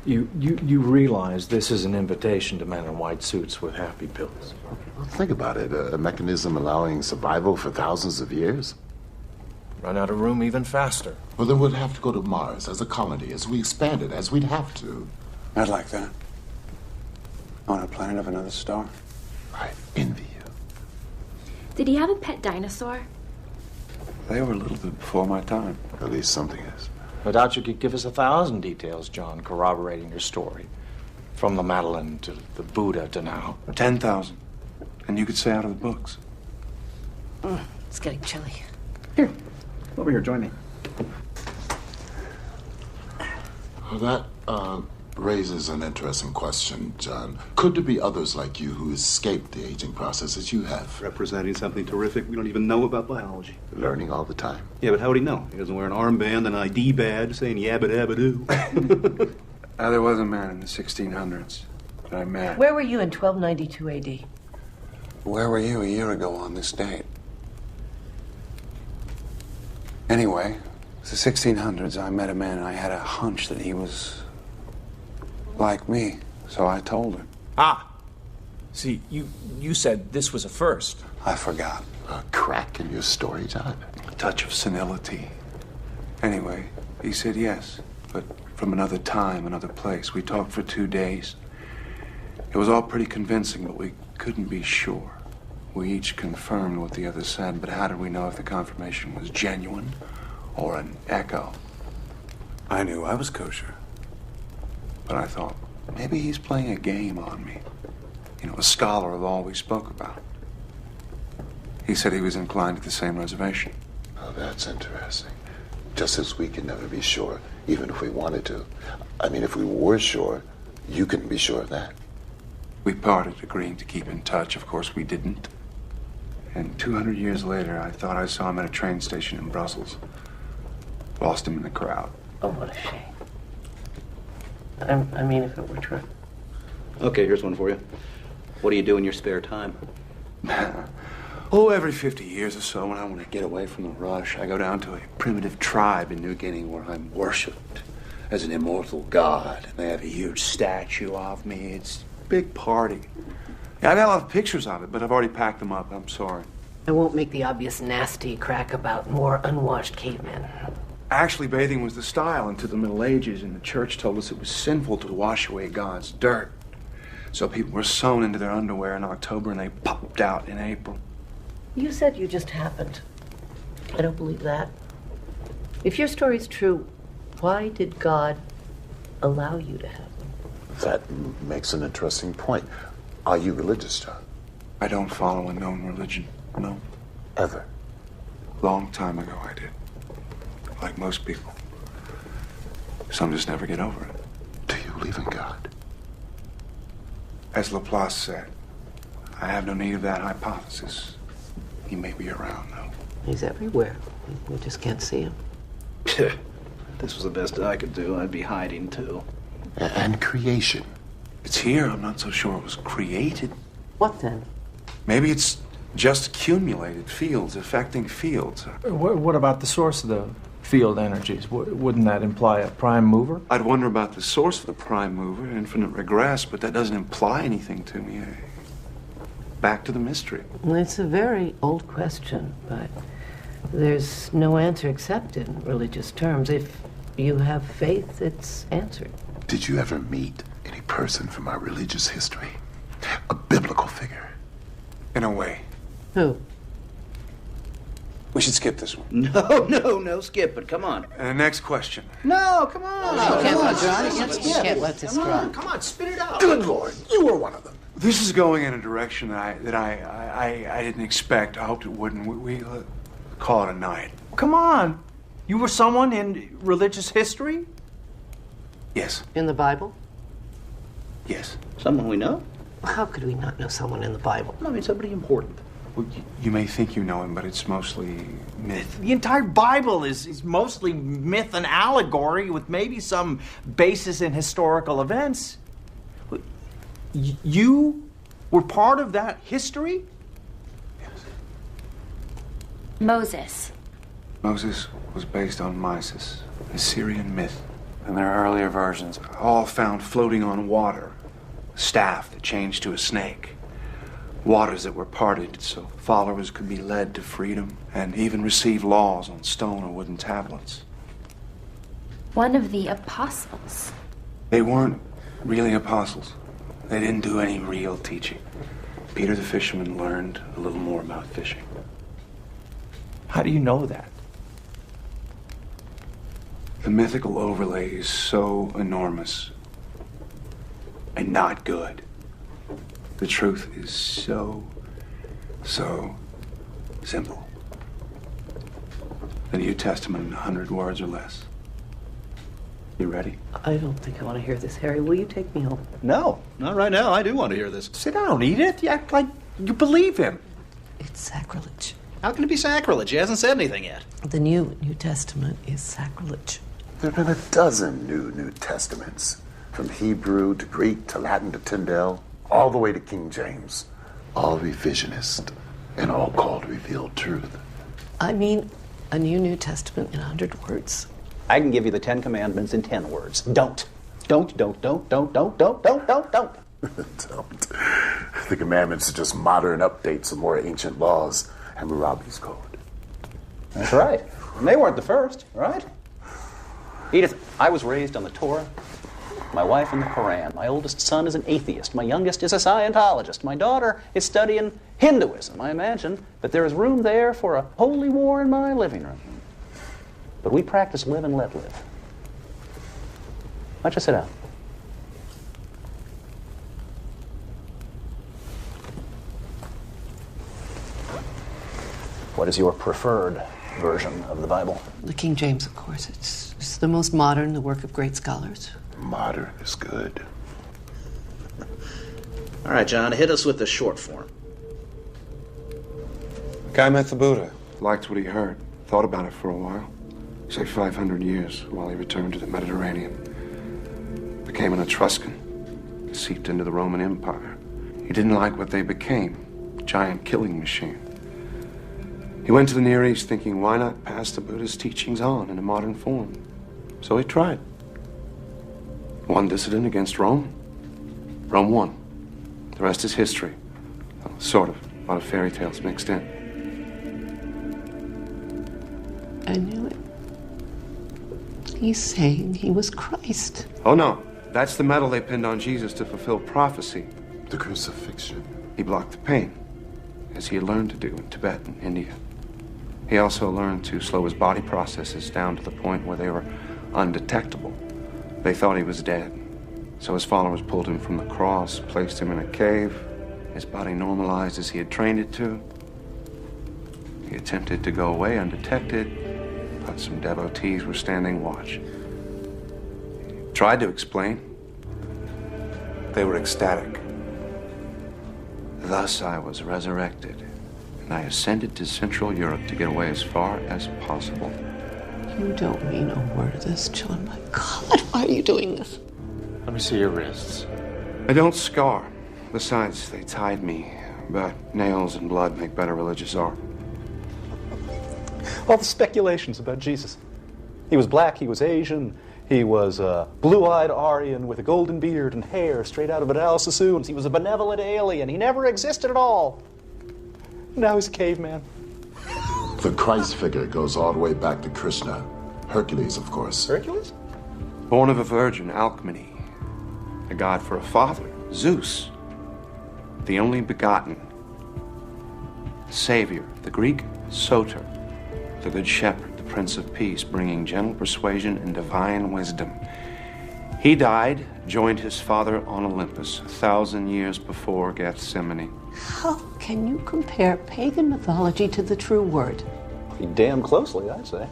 You realize this is an invitation to men in white suits with happy pills. Well, think about it. A mechanism allowing survival for thousands of years. Run out of room even faster. Well, then we'd have to go to Mars as a colony, as we expand it, as we'd have to. I'd like that. On a planet of another star. I envy you. Did he have a pet dinosaur? They were a little bit before my time. At least something is. I doubt you could give us 1,000 details, John, corroborating your story. From the Madeleine to the Buddha to now. 10,000. And you could say out of the books. It's getting chilly. Here. Over here, join me. Well, that raises an interesting question, John. Could there be others like you who escaped the aging process as you have? Representing something terrific we don't even know about biology. Learning all the time. Yeah, but how would he know? He doesn't wear an armband and an ID badge saying yabba dabba doo. There was a man in the 1600s that I met. Where were you in 1292 AD? Where were you a year ago on this date? Anyway, it's the 1600s. I met a man and I had a hunch that he was like me, so I told him. Ah! See, you said this was a first. I forgot. A crack in your story, John? A touch of senility. Anyway, he said yes, but from another time, another place. We talked for 2 days. It was all pretty convincing, but we couldn't be sure. We each confirmed what the other said, but how did we know if the confirmation was genuine or an echo? I knew I was kosher, but I thought, maybe he's playing a game on me. You know, a scholar of all we spoke about. He said he was inclined to the same reservation. Oh, that's interesting. Just as we can never be sure, even if we wanted to. I mean, if we were sure, you couldn't be sure of that. We parted, agreeing to keep in touch. Of course, we didn't. And 200 years later, I thought I saw him at a train station in Brussels. Lost him in the crowd. Oh, what a shame. I mean, if it were true. Okay, here's one for you. What do you do in your spare time? Oh, every 50 years or so, when I want to get away from the rush, I go down to a primitive tribe in New Guinea where I'm worshipped as an immortal god. And they have a huge statue of me. It's a big party. Yeah, I got a lot of pictures of it, but I've already packed them up. I'm sorry. I won't make the obvious nasty crack about more unwashed cavemen. Actually, bathing was the style until the Middle Ages, and the church told us it was sinful to wash away God's dirt. So people were sewn into their underwear in October, and they popped out in April. You said you just happened. I don't believe that. If your story's true, why did God allow you to have them? That makes an interesting point. Are you religious, John? I don't follow a known religion, no. Ever? Long time ago I did. Like most people. Some just never get over it. Do you believe in God? As Laplace said, I have no need of that hypothesis. He may be around, though. He's everywhere. We just can't see him. This was the best I could do. I'd be hiding, too. And creation. It's here. I'm not so sure it was created. What then? Maybe it's just accumulated fields, affecting fields. What about the source of the field energies? Wouldn't that imply a prime mover? I'd wonder about the source of the prime mover, infinite regress, but that doesn't imply anything to me. Back to the mystery. Well, it's a very old question, but there's no answer except in religious terms. If you have faith, it's answered. Did you ever meet any person from our religious history? A biblical figure? In a way. Who? We should skip this one. No, skip it. Come on. Next question. No, come on. You can't let this drop. Come on, spit it out. Good Lord, you were one of them. This is going in a direction that I didn't expect. I hoped it wouldn't. We call it a night. Come on. You were someone in religious history? Yes. In the Bible? Yes. Someone we know? How could we not know someone in the Bible? I mean, somebody important. Well, you may think you know him, but it's mostly myth. The entire Bible is mostly myth and allegory with maybe some basis in historical events. You were part of that history? Yes. Moses. Moses was based on Mysis, a Syrian myth. And their earlier versions, all found floating on water. A staff that changed to a snake. Waters that were parted so followers could be led to freedom and even receive laws on stone or wooden tablets. One of the apostles. They weren't really apostles. They didn't do any real teaching. Peter the fisherman learned a little more about fishing. How do you know that? The mythical overlay is so enormous and not good. The truth is so simple. The New Testament in 100 words or less. You ready? I don't think I want to hear this, Harry. Will you take me home? No, not right now. I do want to hear this. Sit down, Edith. You act like you believe him. It's sacrilege. How can it be sacrilege? He hasn't said anything yet. The New Testament is sacrilege. There have been a dozen New Testaments. From Hebrew to Greek to Latin to Tyndale, all the way to King James. All revisionist and all called revealed truth. I mean, a New Testament in 100 words. I can give you the 10 Commandments in 10 words. Don't. Don't. The commandments are just modern updates of more ancient laws. Hammurabi's code. That's right. And they weren't the first, right? Edith, I was raised on the Torah, my wife in the Quran. My oldest son is an atheist. My youngest is a Scientologist. My daughter is studying Hinduism. I imagine that there is room there for a holy war in my living room. But we practice live and let live. Why don't you sit down? What is your preferred version of the Bible? The King James, of course. It's the most modern, the work of great scholars. Modern is good. All right, John, hit us with the short form. Guy met the Buddha, liked what he heard, thought about it for a while. Say 500 years while he returned to the Mediterranean. Became an Etruscan, seeped into the Roman Empire. He didn't like what they became, a giant killing machine. He went to the Near East thinking, why not pass the Buddha's teachings on in a modern form? So he tried. One dissident against Rome. Rome won. The rest is history. Well, sort of. A lot of fairy tales mixed in. I knew it. He's saying he was Christ. Oh, no. That's the medal they pinned on Jesus to fulfill prophecy. The crucifixion. He blocked the pain, as he had learned to do in Tibet and India. He also learned to slow his body processes down to the point where they were undetectable. They thought he was dead. So his followers pulled him from the cross, placed him in a cave. His body normalized as he had trained it to. He attempted to go away undetected, but some devotees were standing watch. He tried to explain. They were ecstatic. Thus I was resurrected, and I ascended to Central Europe to get away as far as possible. You don't mean a word of this, John. My God, why are you doing this? Let me see your wrists. I don't scar. Besides, they tied me, but nails and blood make better religious art. All the speculations about Jesus. He was black, he was Asian, he was a blue-eyed Aryan with a golden beard and hair straight out of an Alice Sassoon's. He was a benevolent alien. He never existed at all. Now he's a caveman. The Christ figure goes all the way back to Krishna. Hercules, of course. Hercules? Born of a virgin, Alcmene. A god for a father, Zeus. The only begotten. Savior, the Greek Soter. The good shepherd, the Prince of Peace, bringing gentle persuasion and divine wisdom. He died, joined his father on Olympus 1,000 years before Gethsemane. How can you compare pagan mythology to the true word? Pretty damn closely, I'd say.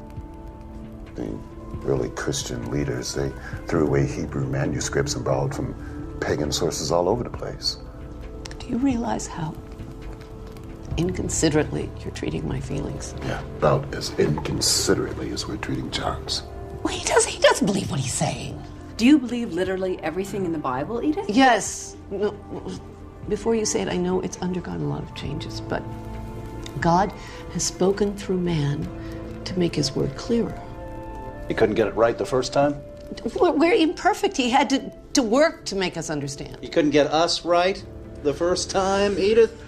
The early Christian leaders, they threw away Hebrew manuscripts and borrowed from pagan sources all over the place. Do you realize how inconsiderately you're treating my feelings? Yeah, about as inconsiderately as we're treating John's. Well, he doesn't believe what he's saying. Do you believe literally everything in the Bible, Edith? Yes. No, before you say it, I know it's undergone a lot of changes, but God has spoken through man to make his word clearer. He couldn't get it right the first time? We're imperfect. He had to work to make us understand. He couldn't get us right the first time, Edith?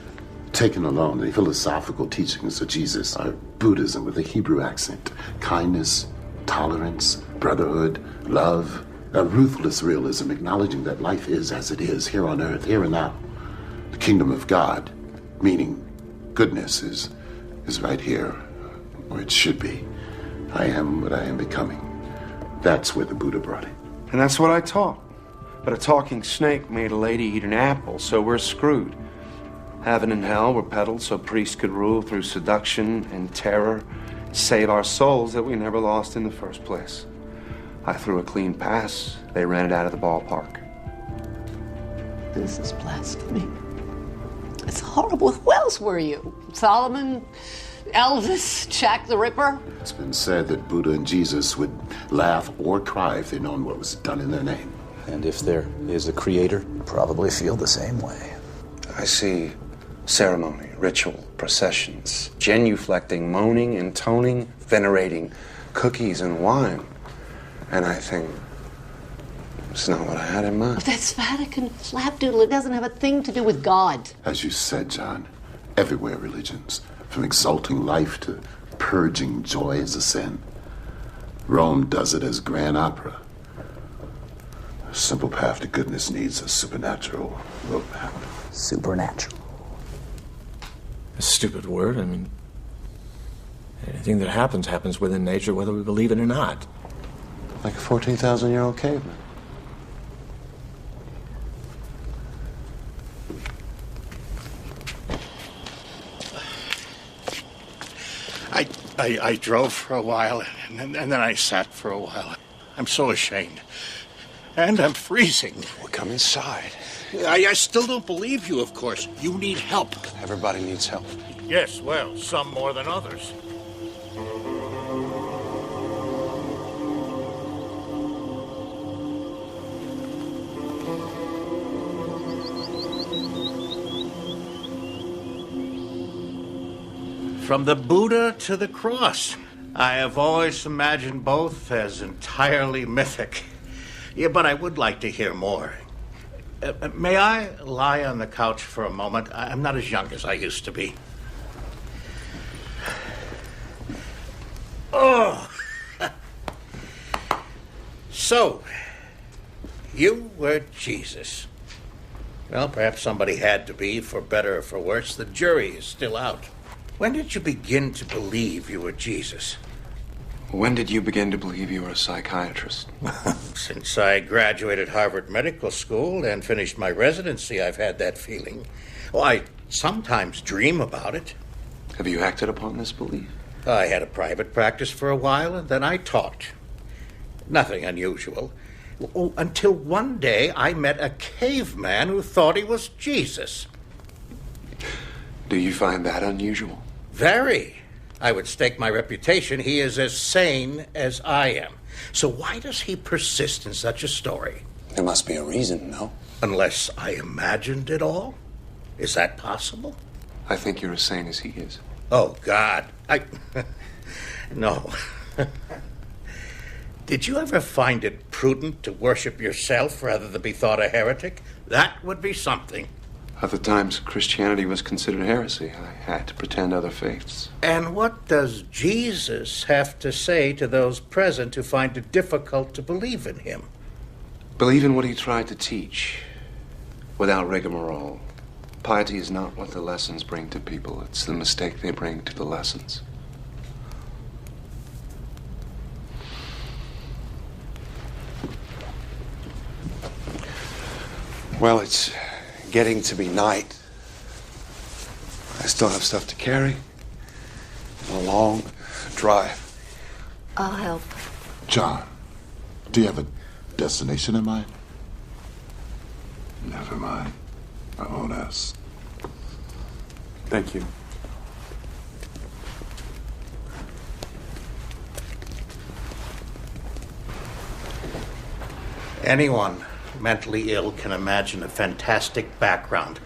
Taken alone, the philosophical teachings of Jesus are Buddhism with a Hebrew accent. Kindness, tolerance, brotherhood, love, a ruthless realism acknowledging that life is as it is, here on earth, here and now. The kingdom of God, meaning goodness, is right here, where it should be. I am what I am becoming. That's where the Buddha brought it. And that's what I taught. But a talking snake made a lady eat an apple, so we're screwed. Heaven and hell were peddled so priests could rule through seduction and terror, save our souls that we never lost in the first place. I threw a clean pass. They ran it out of the ballpark. This is blasphemy. It's horrible. Who else were you? Solomon? Elvis? Jack the Ripper? It's been said that Buddha and Jesus would laugh or cry if they'd known what was done in their name. And if there is a creator, probably feel the same way. I see ceremony, ritual, processions, genuflecting, moaning, intoning, venerating, cookies and wine. And I think, it's not what I had in mind. That's Vatican flapdoodle. It doesn't have a thing to do with God. As you said, John, everywhere religions, from exalting life to purging joy as a sin. Rome does it as grand opera. A simple path to goodness needs a supernatural roadmap. Supernatural. A stupid word. I mean, anything that happens within nature, whether we believe it or not. Like a 14,000-year-old caveman. I drove for a while, and then I sat for a while. I'm so ashamed. And I'm freezing. Well, come inside. I still don't believe you, of course. You need help. Everybody needs help. Yes, well, some more than others. From the Buddha to the cross. I have always imagined both as entirely mythic. Yeah, but I would like to hear more. May I lie on the couch for a moment? I'm not as young as I used to be. Oh! So, you were Jesus. Well, perhaps somebody had to be, for better or for worse. The jury is still out. When did you begin to believe you were Jesus? When did you begin to believe you were a psychiatrist? Since I graduated Harvard Medical School and finished my residency, I've had that feeling. Oh, I sometimes dream about it. Have you acted upon this belief? I had a private practice for a while, and then I taught. Nothing unusual. Oh, until one day I met a caveman who thought he was Jesus. Do you find that unusual? Very. I would stake my reputation he is as sane as I am. So why does he persist in such a story? There must be a reason, no? Unless I imagined it all? Is that possible? I think you're as sane as he is. Oh, God. No. Did you ever find it prudent to worship yourself rather than be thought a heretic? That would be something. Other times, Christianity was considered heresy. I had to pretend other faiths. And what does Jesus have to say to those present who find it difficult to believe in him? Believe in what he tried to teach, without rigmarole. Piety is not what the lessons bring to people. It's the mistake they bring to the lessons. Well, it's getting to be night. I still have stuff to carry. A long drive. I'll help. John, do you have a destination in mind? Never mind. I won't ask. Thank you. Anyone mentally ill can imagine a fantastic background,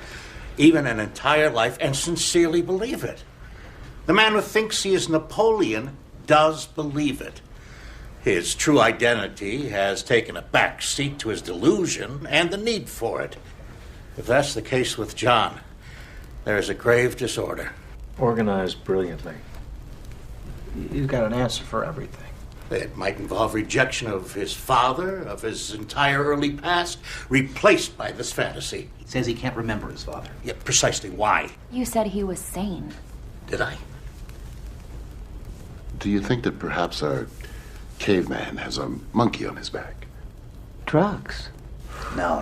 even an entire life, and sincerely believe it. The man who thinks he is Napoleon does believe it. His true identity has taken a back seat to his delusion and the need for it. If that's the case with John, there is a grave disorder. Organized brilliantly. He's got an answer for everything. It might involve rejection of his father, of his entire early past, replaced by this fantasy. He says he can't remember his father. Yeah, precisely why? You said he was sane. Did I? Do you think that perhaps our caveman has a monkey on his back? Drugs? No.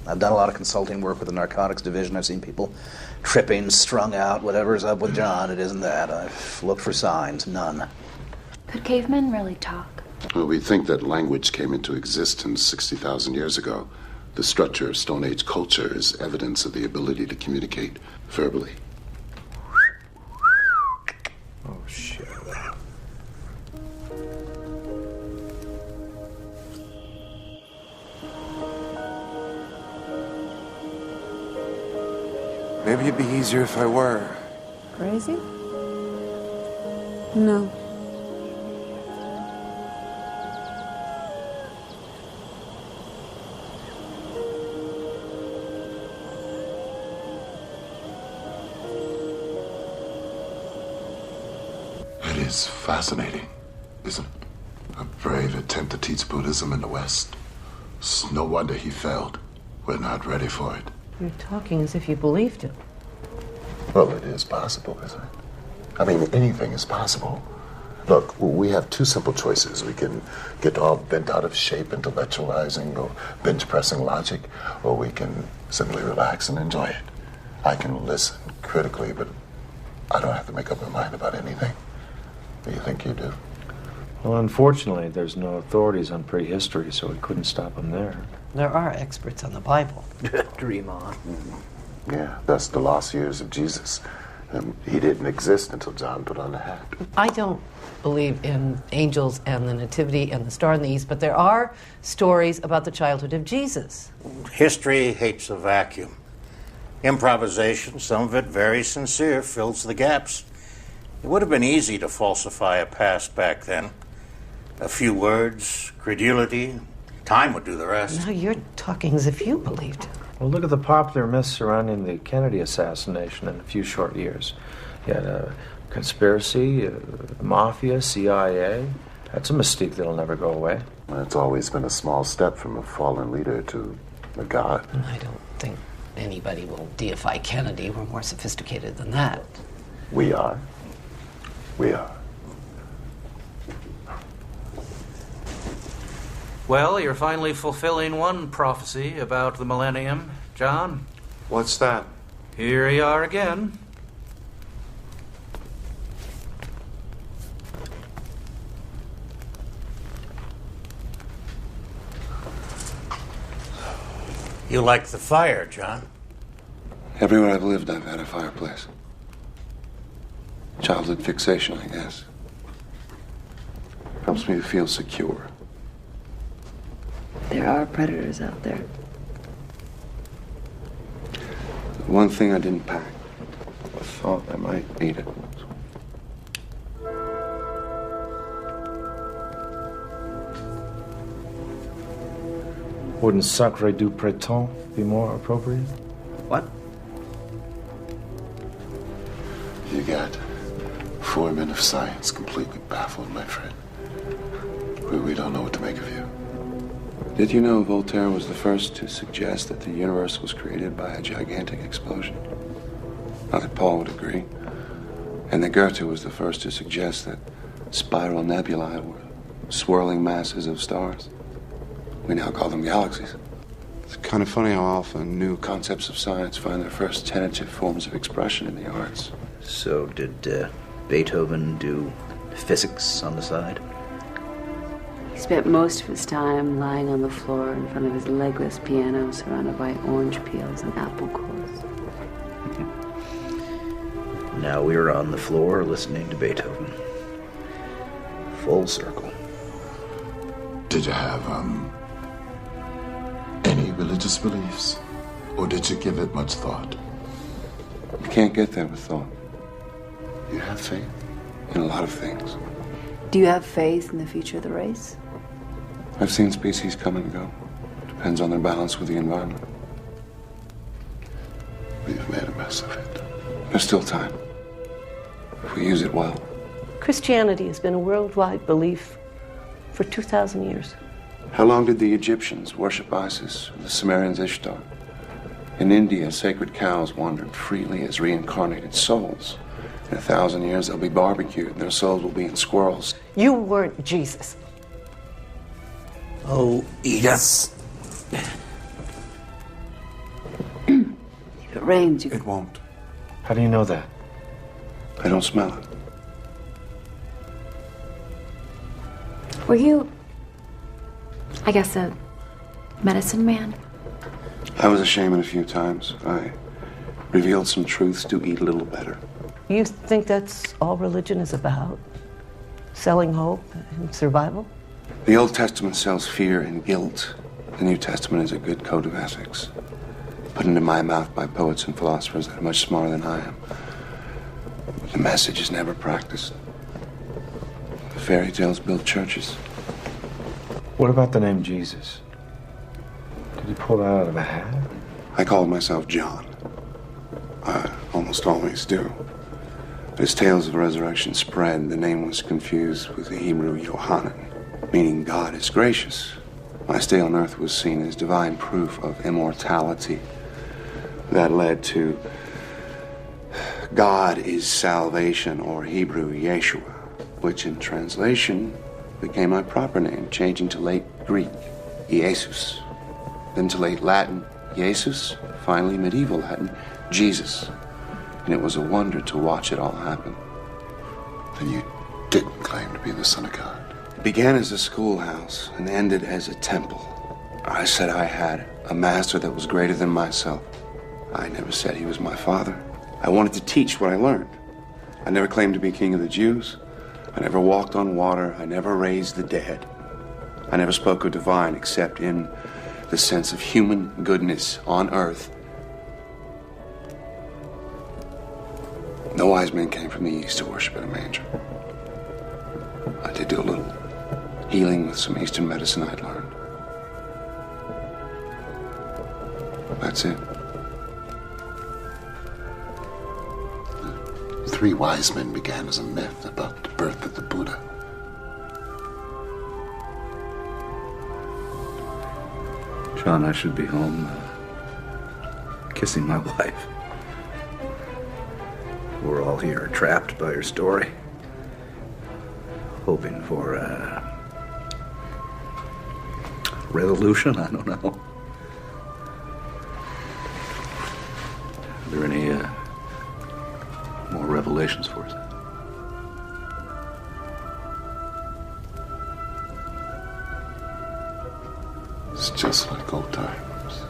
I've done a lot of consulting work with the narcotics division. I've seen people tripping, strung out, whatever's up with John. It isn't that. I've looked for signs. None. Could cavemen really talk? Well, we think that language came into existence 60,000 years ago. The structure of Stone Age culture is evidence of the ability to communicate verbally. Oh, shit. Maybe it'd be easier if I were. Crazy? No. It is fascinating, isn't it? A brave attempt to teach Buddhism in the West. It's no wonder he failed. We're not ready for it. You're talking as if you believed it. Well, it is possible, isn't it? I mean, anything is possible. Look, we have two simple choices. We can get all bent out of shape intellectualizing or bench pressing logic, or we can simply relax and enjoy it. I can listen critically, but I don't have to make up my mind about anything. Do you think you do? Well, unfortunately, there's no authorities on prehistory, so we couldn't stop them there. There are experts on the Bible. Dream on. Yeah, that's the lost years of Jesus. He didn't exist until John put on the hat. I don't believe in angels and the nativity and the star in the east, but there are stories about the childhood of Jesus. History hates a vacuum. Improvisation, some of it very sincere, fills the gaps. It would have been easy to falsify a past back then. A few words, credulity, time would do the rest. Now you're talking as if you believed it. Well, look at the popular myths surrounding the Kennedy assassination in a few short years. You had a conspiracy, mafia, CIA. That's a mystique that'll never go away. It's always been a small step from a fallen leader to a god. I don't think anybody will deify Kennedy. We're more sophisticated than that. We are. We are. Well, you're finally fulfilling one prophecy about the millennium, John. What's that? Here you are again. You like the fire, John? Everywhere I've lived, I've had a fireplace. Childhood fixation, I guess. Helps me to feel secure. There are predators out there. One thing I didn't pack. I thought I might need it. Wouldn't Sacre du Printemps be more appropriate? What? You got 4 men of science completely baffled, my friend. We don't know what to make of you. Did you know Voltaire was the first to suggest that the universe was created by a gigantic explosion? Not that Paul would agree. And that Goethe was the first to suggest that spiral nebulae were swirling masses of stars. We now call them galaxies. It's kind of funny how often new concepts of science find their first tentative forms of expression in the arts. So did Beethoven do physics on the side? He spent most of his time lying on the floor in front of his legless piano surrounded by orange peels and apple cores. Now we're on the floor listening to Beethoven. Full circle. Did you have, any religious beliefs? Or did you give it much thought? You can't get there with thought. You have faith? In a lot of things. Do you have faith in the future of the race? I've seen species come and go. Depends on their balance with the environment. We've made a mess of it. There's still time. If we use it well. Christianity has been a worldwide belief for 2,000 years. How long did the Egyptians worship Isis, or the Sumerians Ishtar? In India, sacred cows wandered freely as reincarnated souls. In 1,000 years, they'll be barbecued, and their souls will be in squirrels. You weren't Jesus. Oh, Edith. If it rains, It won't. How do you know that? I don't smell it. Were you, I guess, a medicine man? I was a shaman a few times. I revealed some truths to eat a little better. You think that's all religion is about? Selling hope and survival? The Old Testament sells fear and guilt. The New Testament is a good code of ethics, put into my mouth by poets and philosophers that are much smarter than I am. The message is never practiced. The fairy tales build churches. What about the name Jesus? Did you pull that out of a hat? I called myself John. I almost always do. But as tales of resurrection spread, the name was confused with the Hebrew Yohanan, meaning God is gracious. My stay on earth was seen as divine proof of immortality. That led to God is salvation, or Hebrew Yeshua, which in translation became my proper name, changing to late Greek, Jesus, then to late Latin, Jesus, finally medieval Latin, Jesus. And it was a wonder to watch it all happen. Then you didn't claim to be the Son of God. It began as a schoolhouse and ended as a temple. I said I had a master that was greater than myself. I never said he was my father. I wanted to teach what I learned. I never claimed to be king of the Jews. I never walked on water. I never raised the dead. I never spoke of divine except in the sense of human goodness on earth. No wise men came from the east to worship at a manger. I did do a little healing with some Eastern medicine I'd learned. That's it. The 3 wise men began as a myth about the birth of the Buddha. John, I should be home kissing my wife. We're all here, trapped by your story. Hoping for a resolution? I don't know. Are there any more revelations for us? It's just like old times.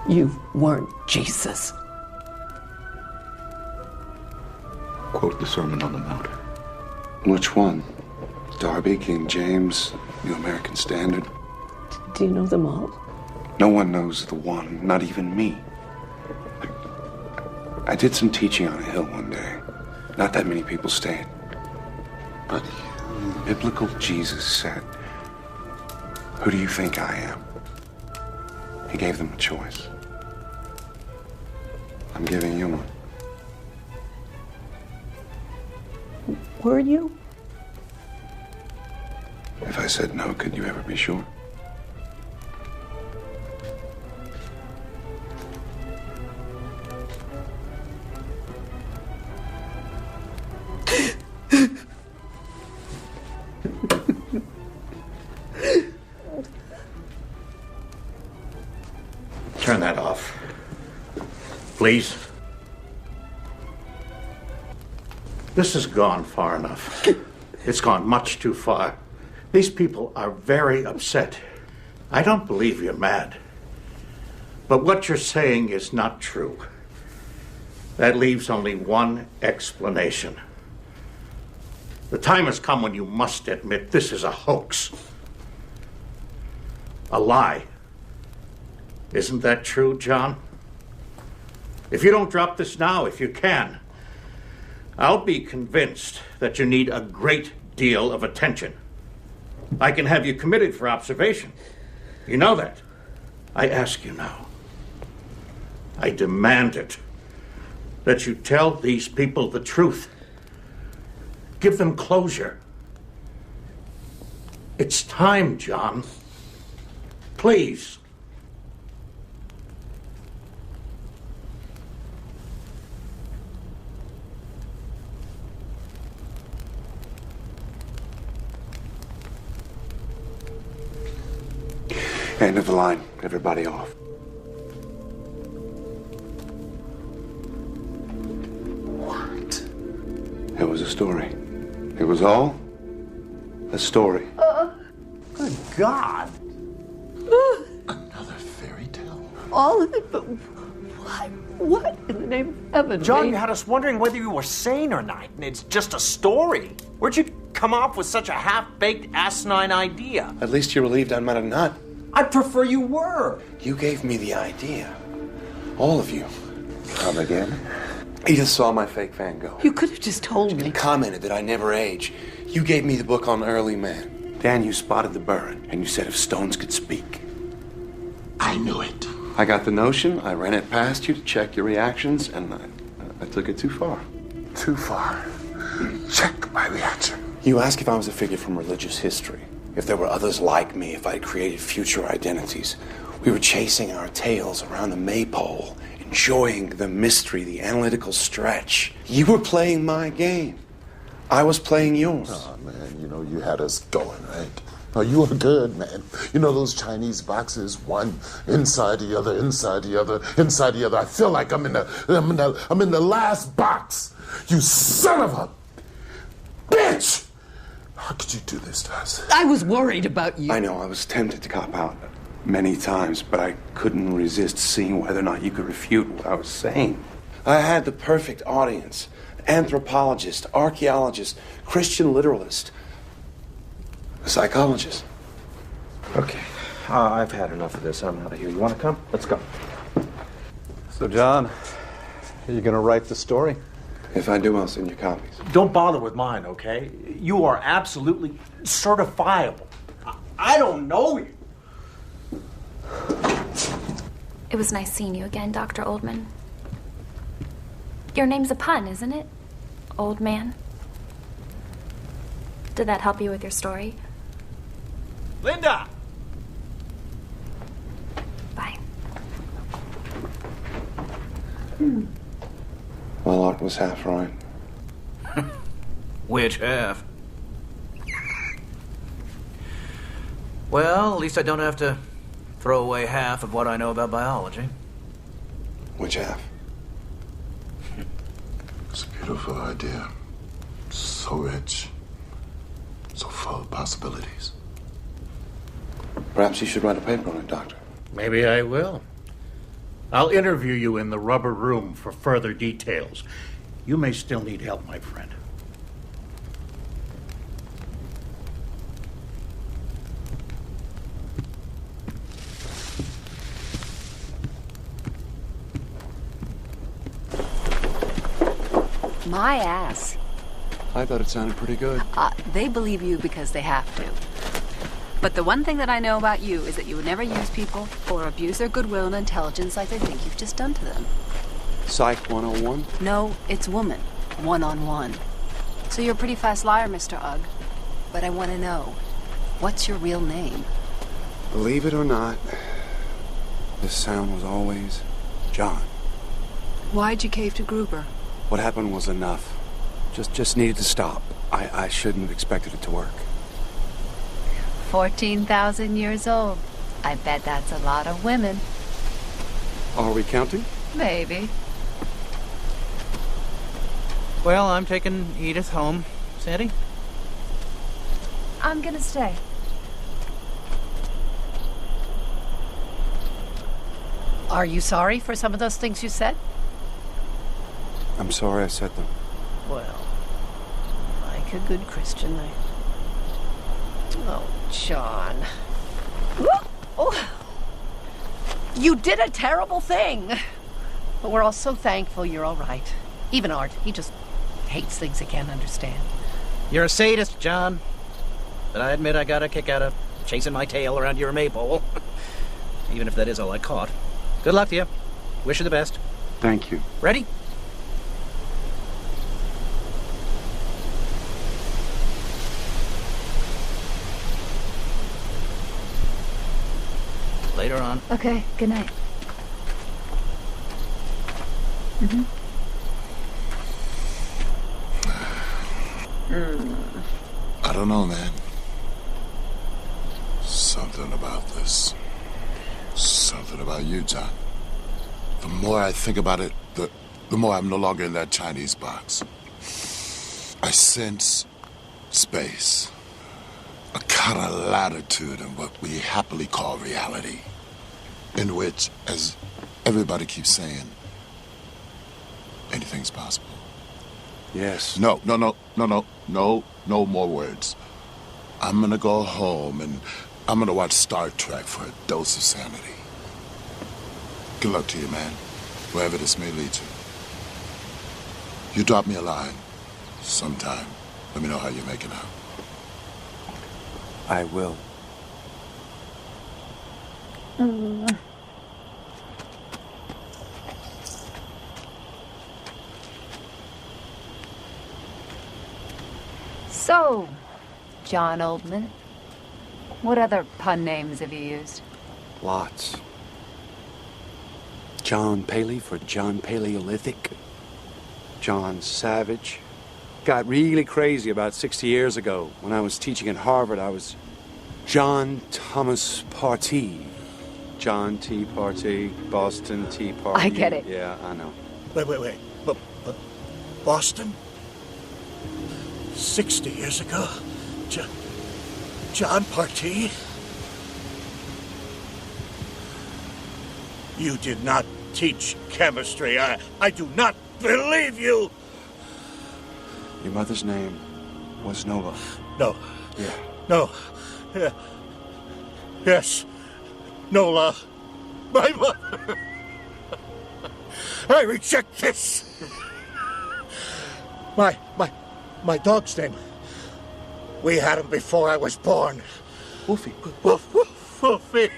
You weren't Jesus. Quote the Sermon on the Mount. Which one? Darby, King James, New American Standard? Do you know them all? No one knows the one, not even me. I did some teaching on a hill one day. Not that many people stayed. But biblical Jesus said, "Who do you think I am?" He gave them a choice. I'm giving you one. Were you? If I said no, could you ever be sure? Turn that off. Please. This has gone far enough. It's gone much too far. These people are very upset. I don't believe you're mad. But what you're saying is not true. That leaves only one explanation. The time has come when you must admit this is a hoax. A lie. Isn't that true, John? If you don't drop this now, if you can, I'll be convinced that you need a great deal of attention. I can have you committed for observation. You know that. I ask you now. I demand it. That you tell these people the truth. Give them closure. It's time, John. Please. End of the line. Everybody off. What? It was a story. It was all a story. Good God. Another fairy tale? All of it, but what? What in the name of heaven? John, made- you had us wondering whether you were sane or not, and it's just a story. Where'd you come up with such a half-baked, asinine idea? At least you're relieved I'm not a nut. I'd prefer you were. You gave me the idea. All of you. Come again? Edith saw my fake Van Gogh. You could have just told me. She commented that I never age. You gave me the book on early man. Dan, you spotted the burn, and you said if stones could speak. I knew it. I got the notion, I ran it past you to check your reactions, and I took it too far. Too far. Check my reaction. You asked if I was a figure from religious history, if there were others like me, if I'd created future identities. We were chasing our tails around the maypole, enjoying the mystery, the analytical stretch. You were playing my game. I was playing yours. Oh, man, you had us going, right? Oh, you were good, man. You know those Chinese boxes, one inside the other, inside the other, inside the other. I feel like I'm in the last box. You son of a bitch! How could you do this to us? I was worried about you. I know, I was tempted to cop out many times, but I couldn't resist seeing whether or not you could refute what I was saying. I had the perfect audience. Anthropologist, archaeologist, Christian literalist, a psychologist. Okay, I've had enough of this. I'm out of here. You want to come? Let's go. So, John, are you going to write the story? If I do, I'll send you copies. Don't bother with mine, okay? You are absolutely certifiable. I don't know you. It was nice seeing you again, Dr. Oldman. Your name's a pun, isn't it? Old man. Did that help you with your story? Linda! Well, Art was half right. Which half? Well, at least I don't have to throw away half of what I know about biology. Which half? It's a beautiful idea. So rich. So full of possibilities. Perhaps you should write a paper on it, Doctor. Maybe I will. I'll interview you in the rubber room for further details. You may still need help, my friend. My ass. I thought it sounded pretty good. They believe you because they have to. But the one thing that I know about you is that you would never use people or abuse their goodwill and intelligence like they think you've just done to them. Psych 101? No, it's woman. One-on-one. So you're a pretty fast liar, Mr. Ugg. But I want to know, what's your real name? Believe it or not, this sound was always John. Why'd you cave to Gruber? What happened was enough. Just needed to stop. I shouldn't have expected it to work. 14,000 years old. I bet that's a lot of women. Are we counting? Maybe. Well, I'm taking Edith home. Sandy? I'm gonna stay. Are you sorry for some of those things you said? I'm sorry I said them. Well, like a good Christian, Oh, John. Oh. You did a terrible thing. But we're all so thankful you're all right. Even Art, he just hates things he can't understand. You're a sadist, John. But I admit I got a kick out of chasing my tail around your maypole. Even if that is all I caught. Good luck to you. Wish you the best. Thank you. Ready? Later on. Okay, good night. I don't know, man. Something about this. Something about you, John. The more I think about it, the more I'm no longer in that Chinese box. I sense space. A kind of latitude in what we happily call reality. In which, as everybody keeps saying, anything's possible. Yes. No more words. I'm gonna go home and I'm gonna watch Star Trek for a dose of sanity. Good luck to you, man, wherever this may lead you. You drop me a line sometime. Let me know how you're making out. I will. So, John Oldman, what other pun names have you used? Lots. John Paley for John Paleolithic. John Savage. Got really crazy about 60 years ago. When I was teaching at Harvard, I was John Thomas Partee. John T. Partee, Boston Tea Party. I get it. Yeah, I know. Wait. But Boston? 60 years ago? John Partee? You did not teach chemistry. I do not believe you! Your mother's name was Nova. No. Yeah. No. Yes. Nola. My mother. I reject this. My dog's name. We had him before I was born. Wolfie. Wolfie.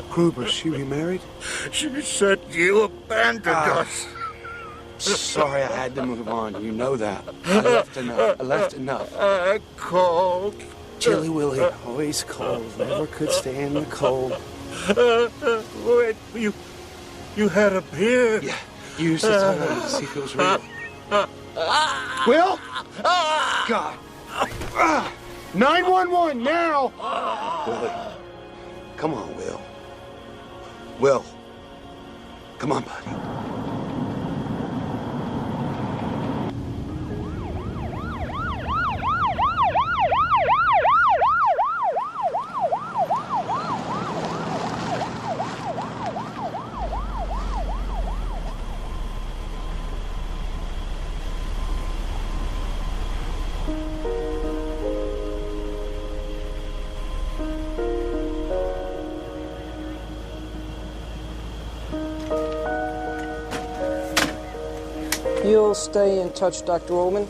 Gruber, she remarried? She said you abandoned us. Sorry, I had to move on. You know that. I left enough. I called Chilly Willy, always cold, never could stand the cold. Wait, you had a beard. Yeah, use the time to see if it was real. Will? God. 911 now! Willie, come on, Will. Will, come on, buddy. You'll stay in touch, Dr. Ullman, in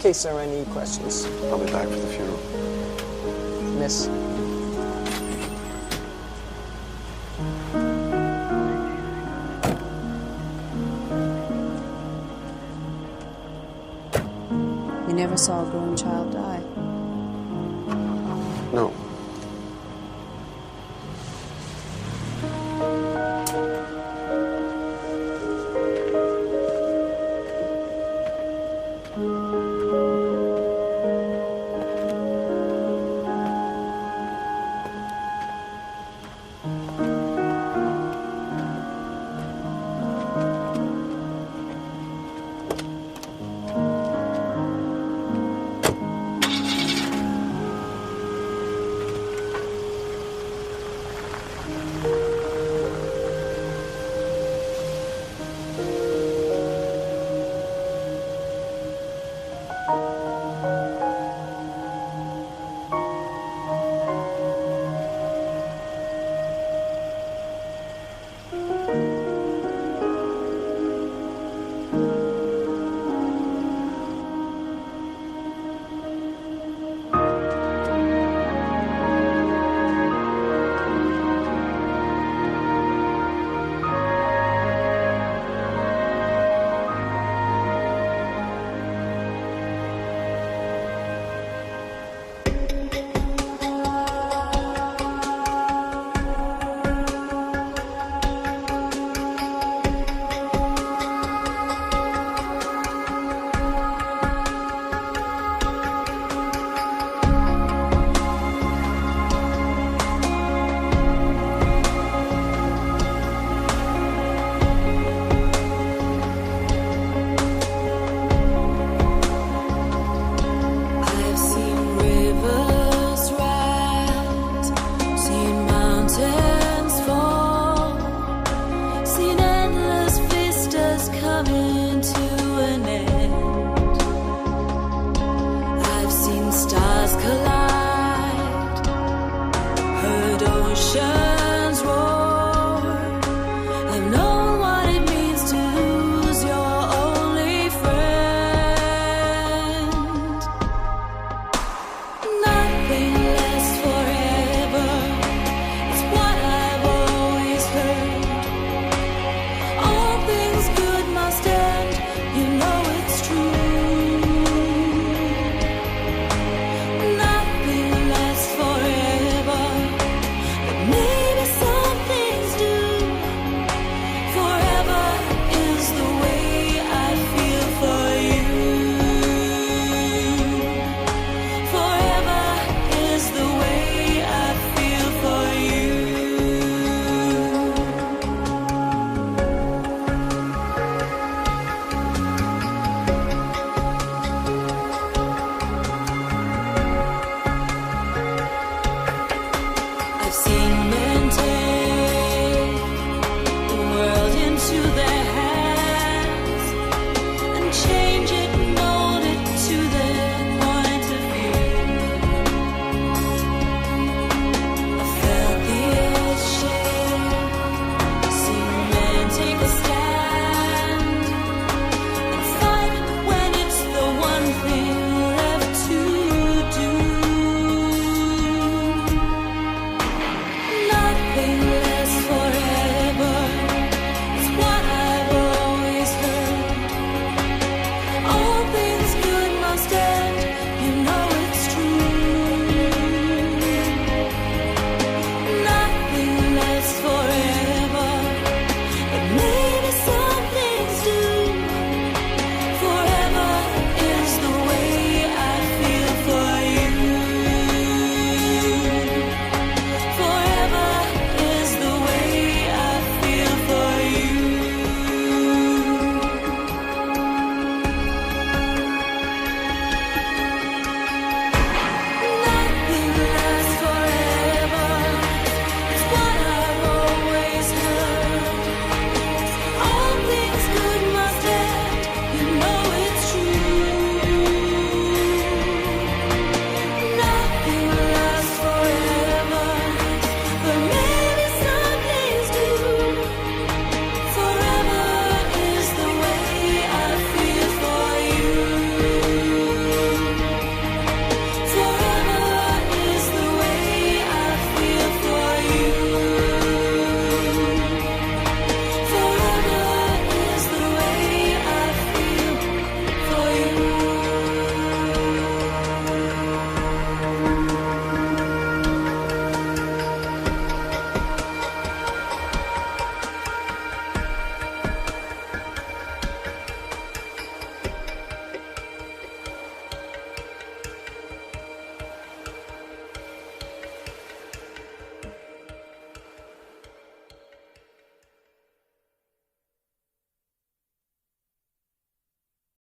case there are any questions. I'll be back for the funeral. Miss. You never saw a grown child die. No.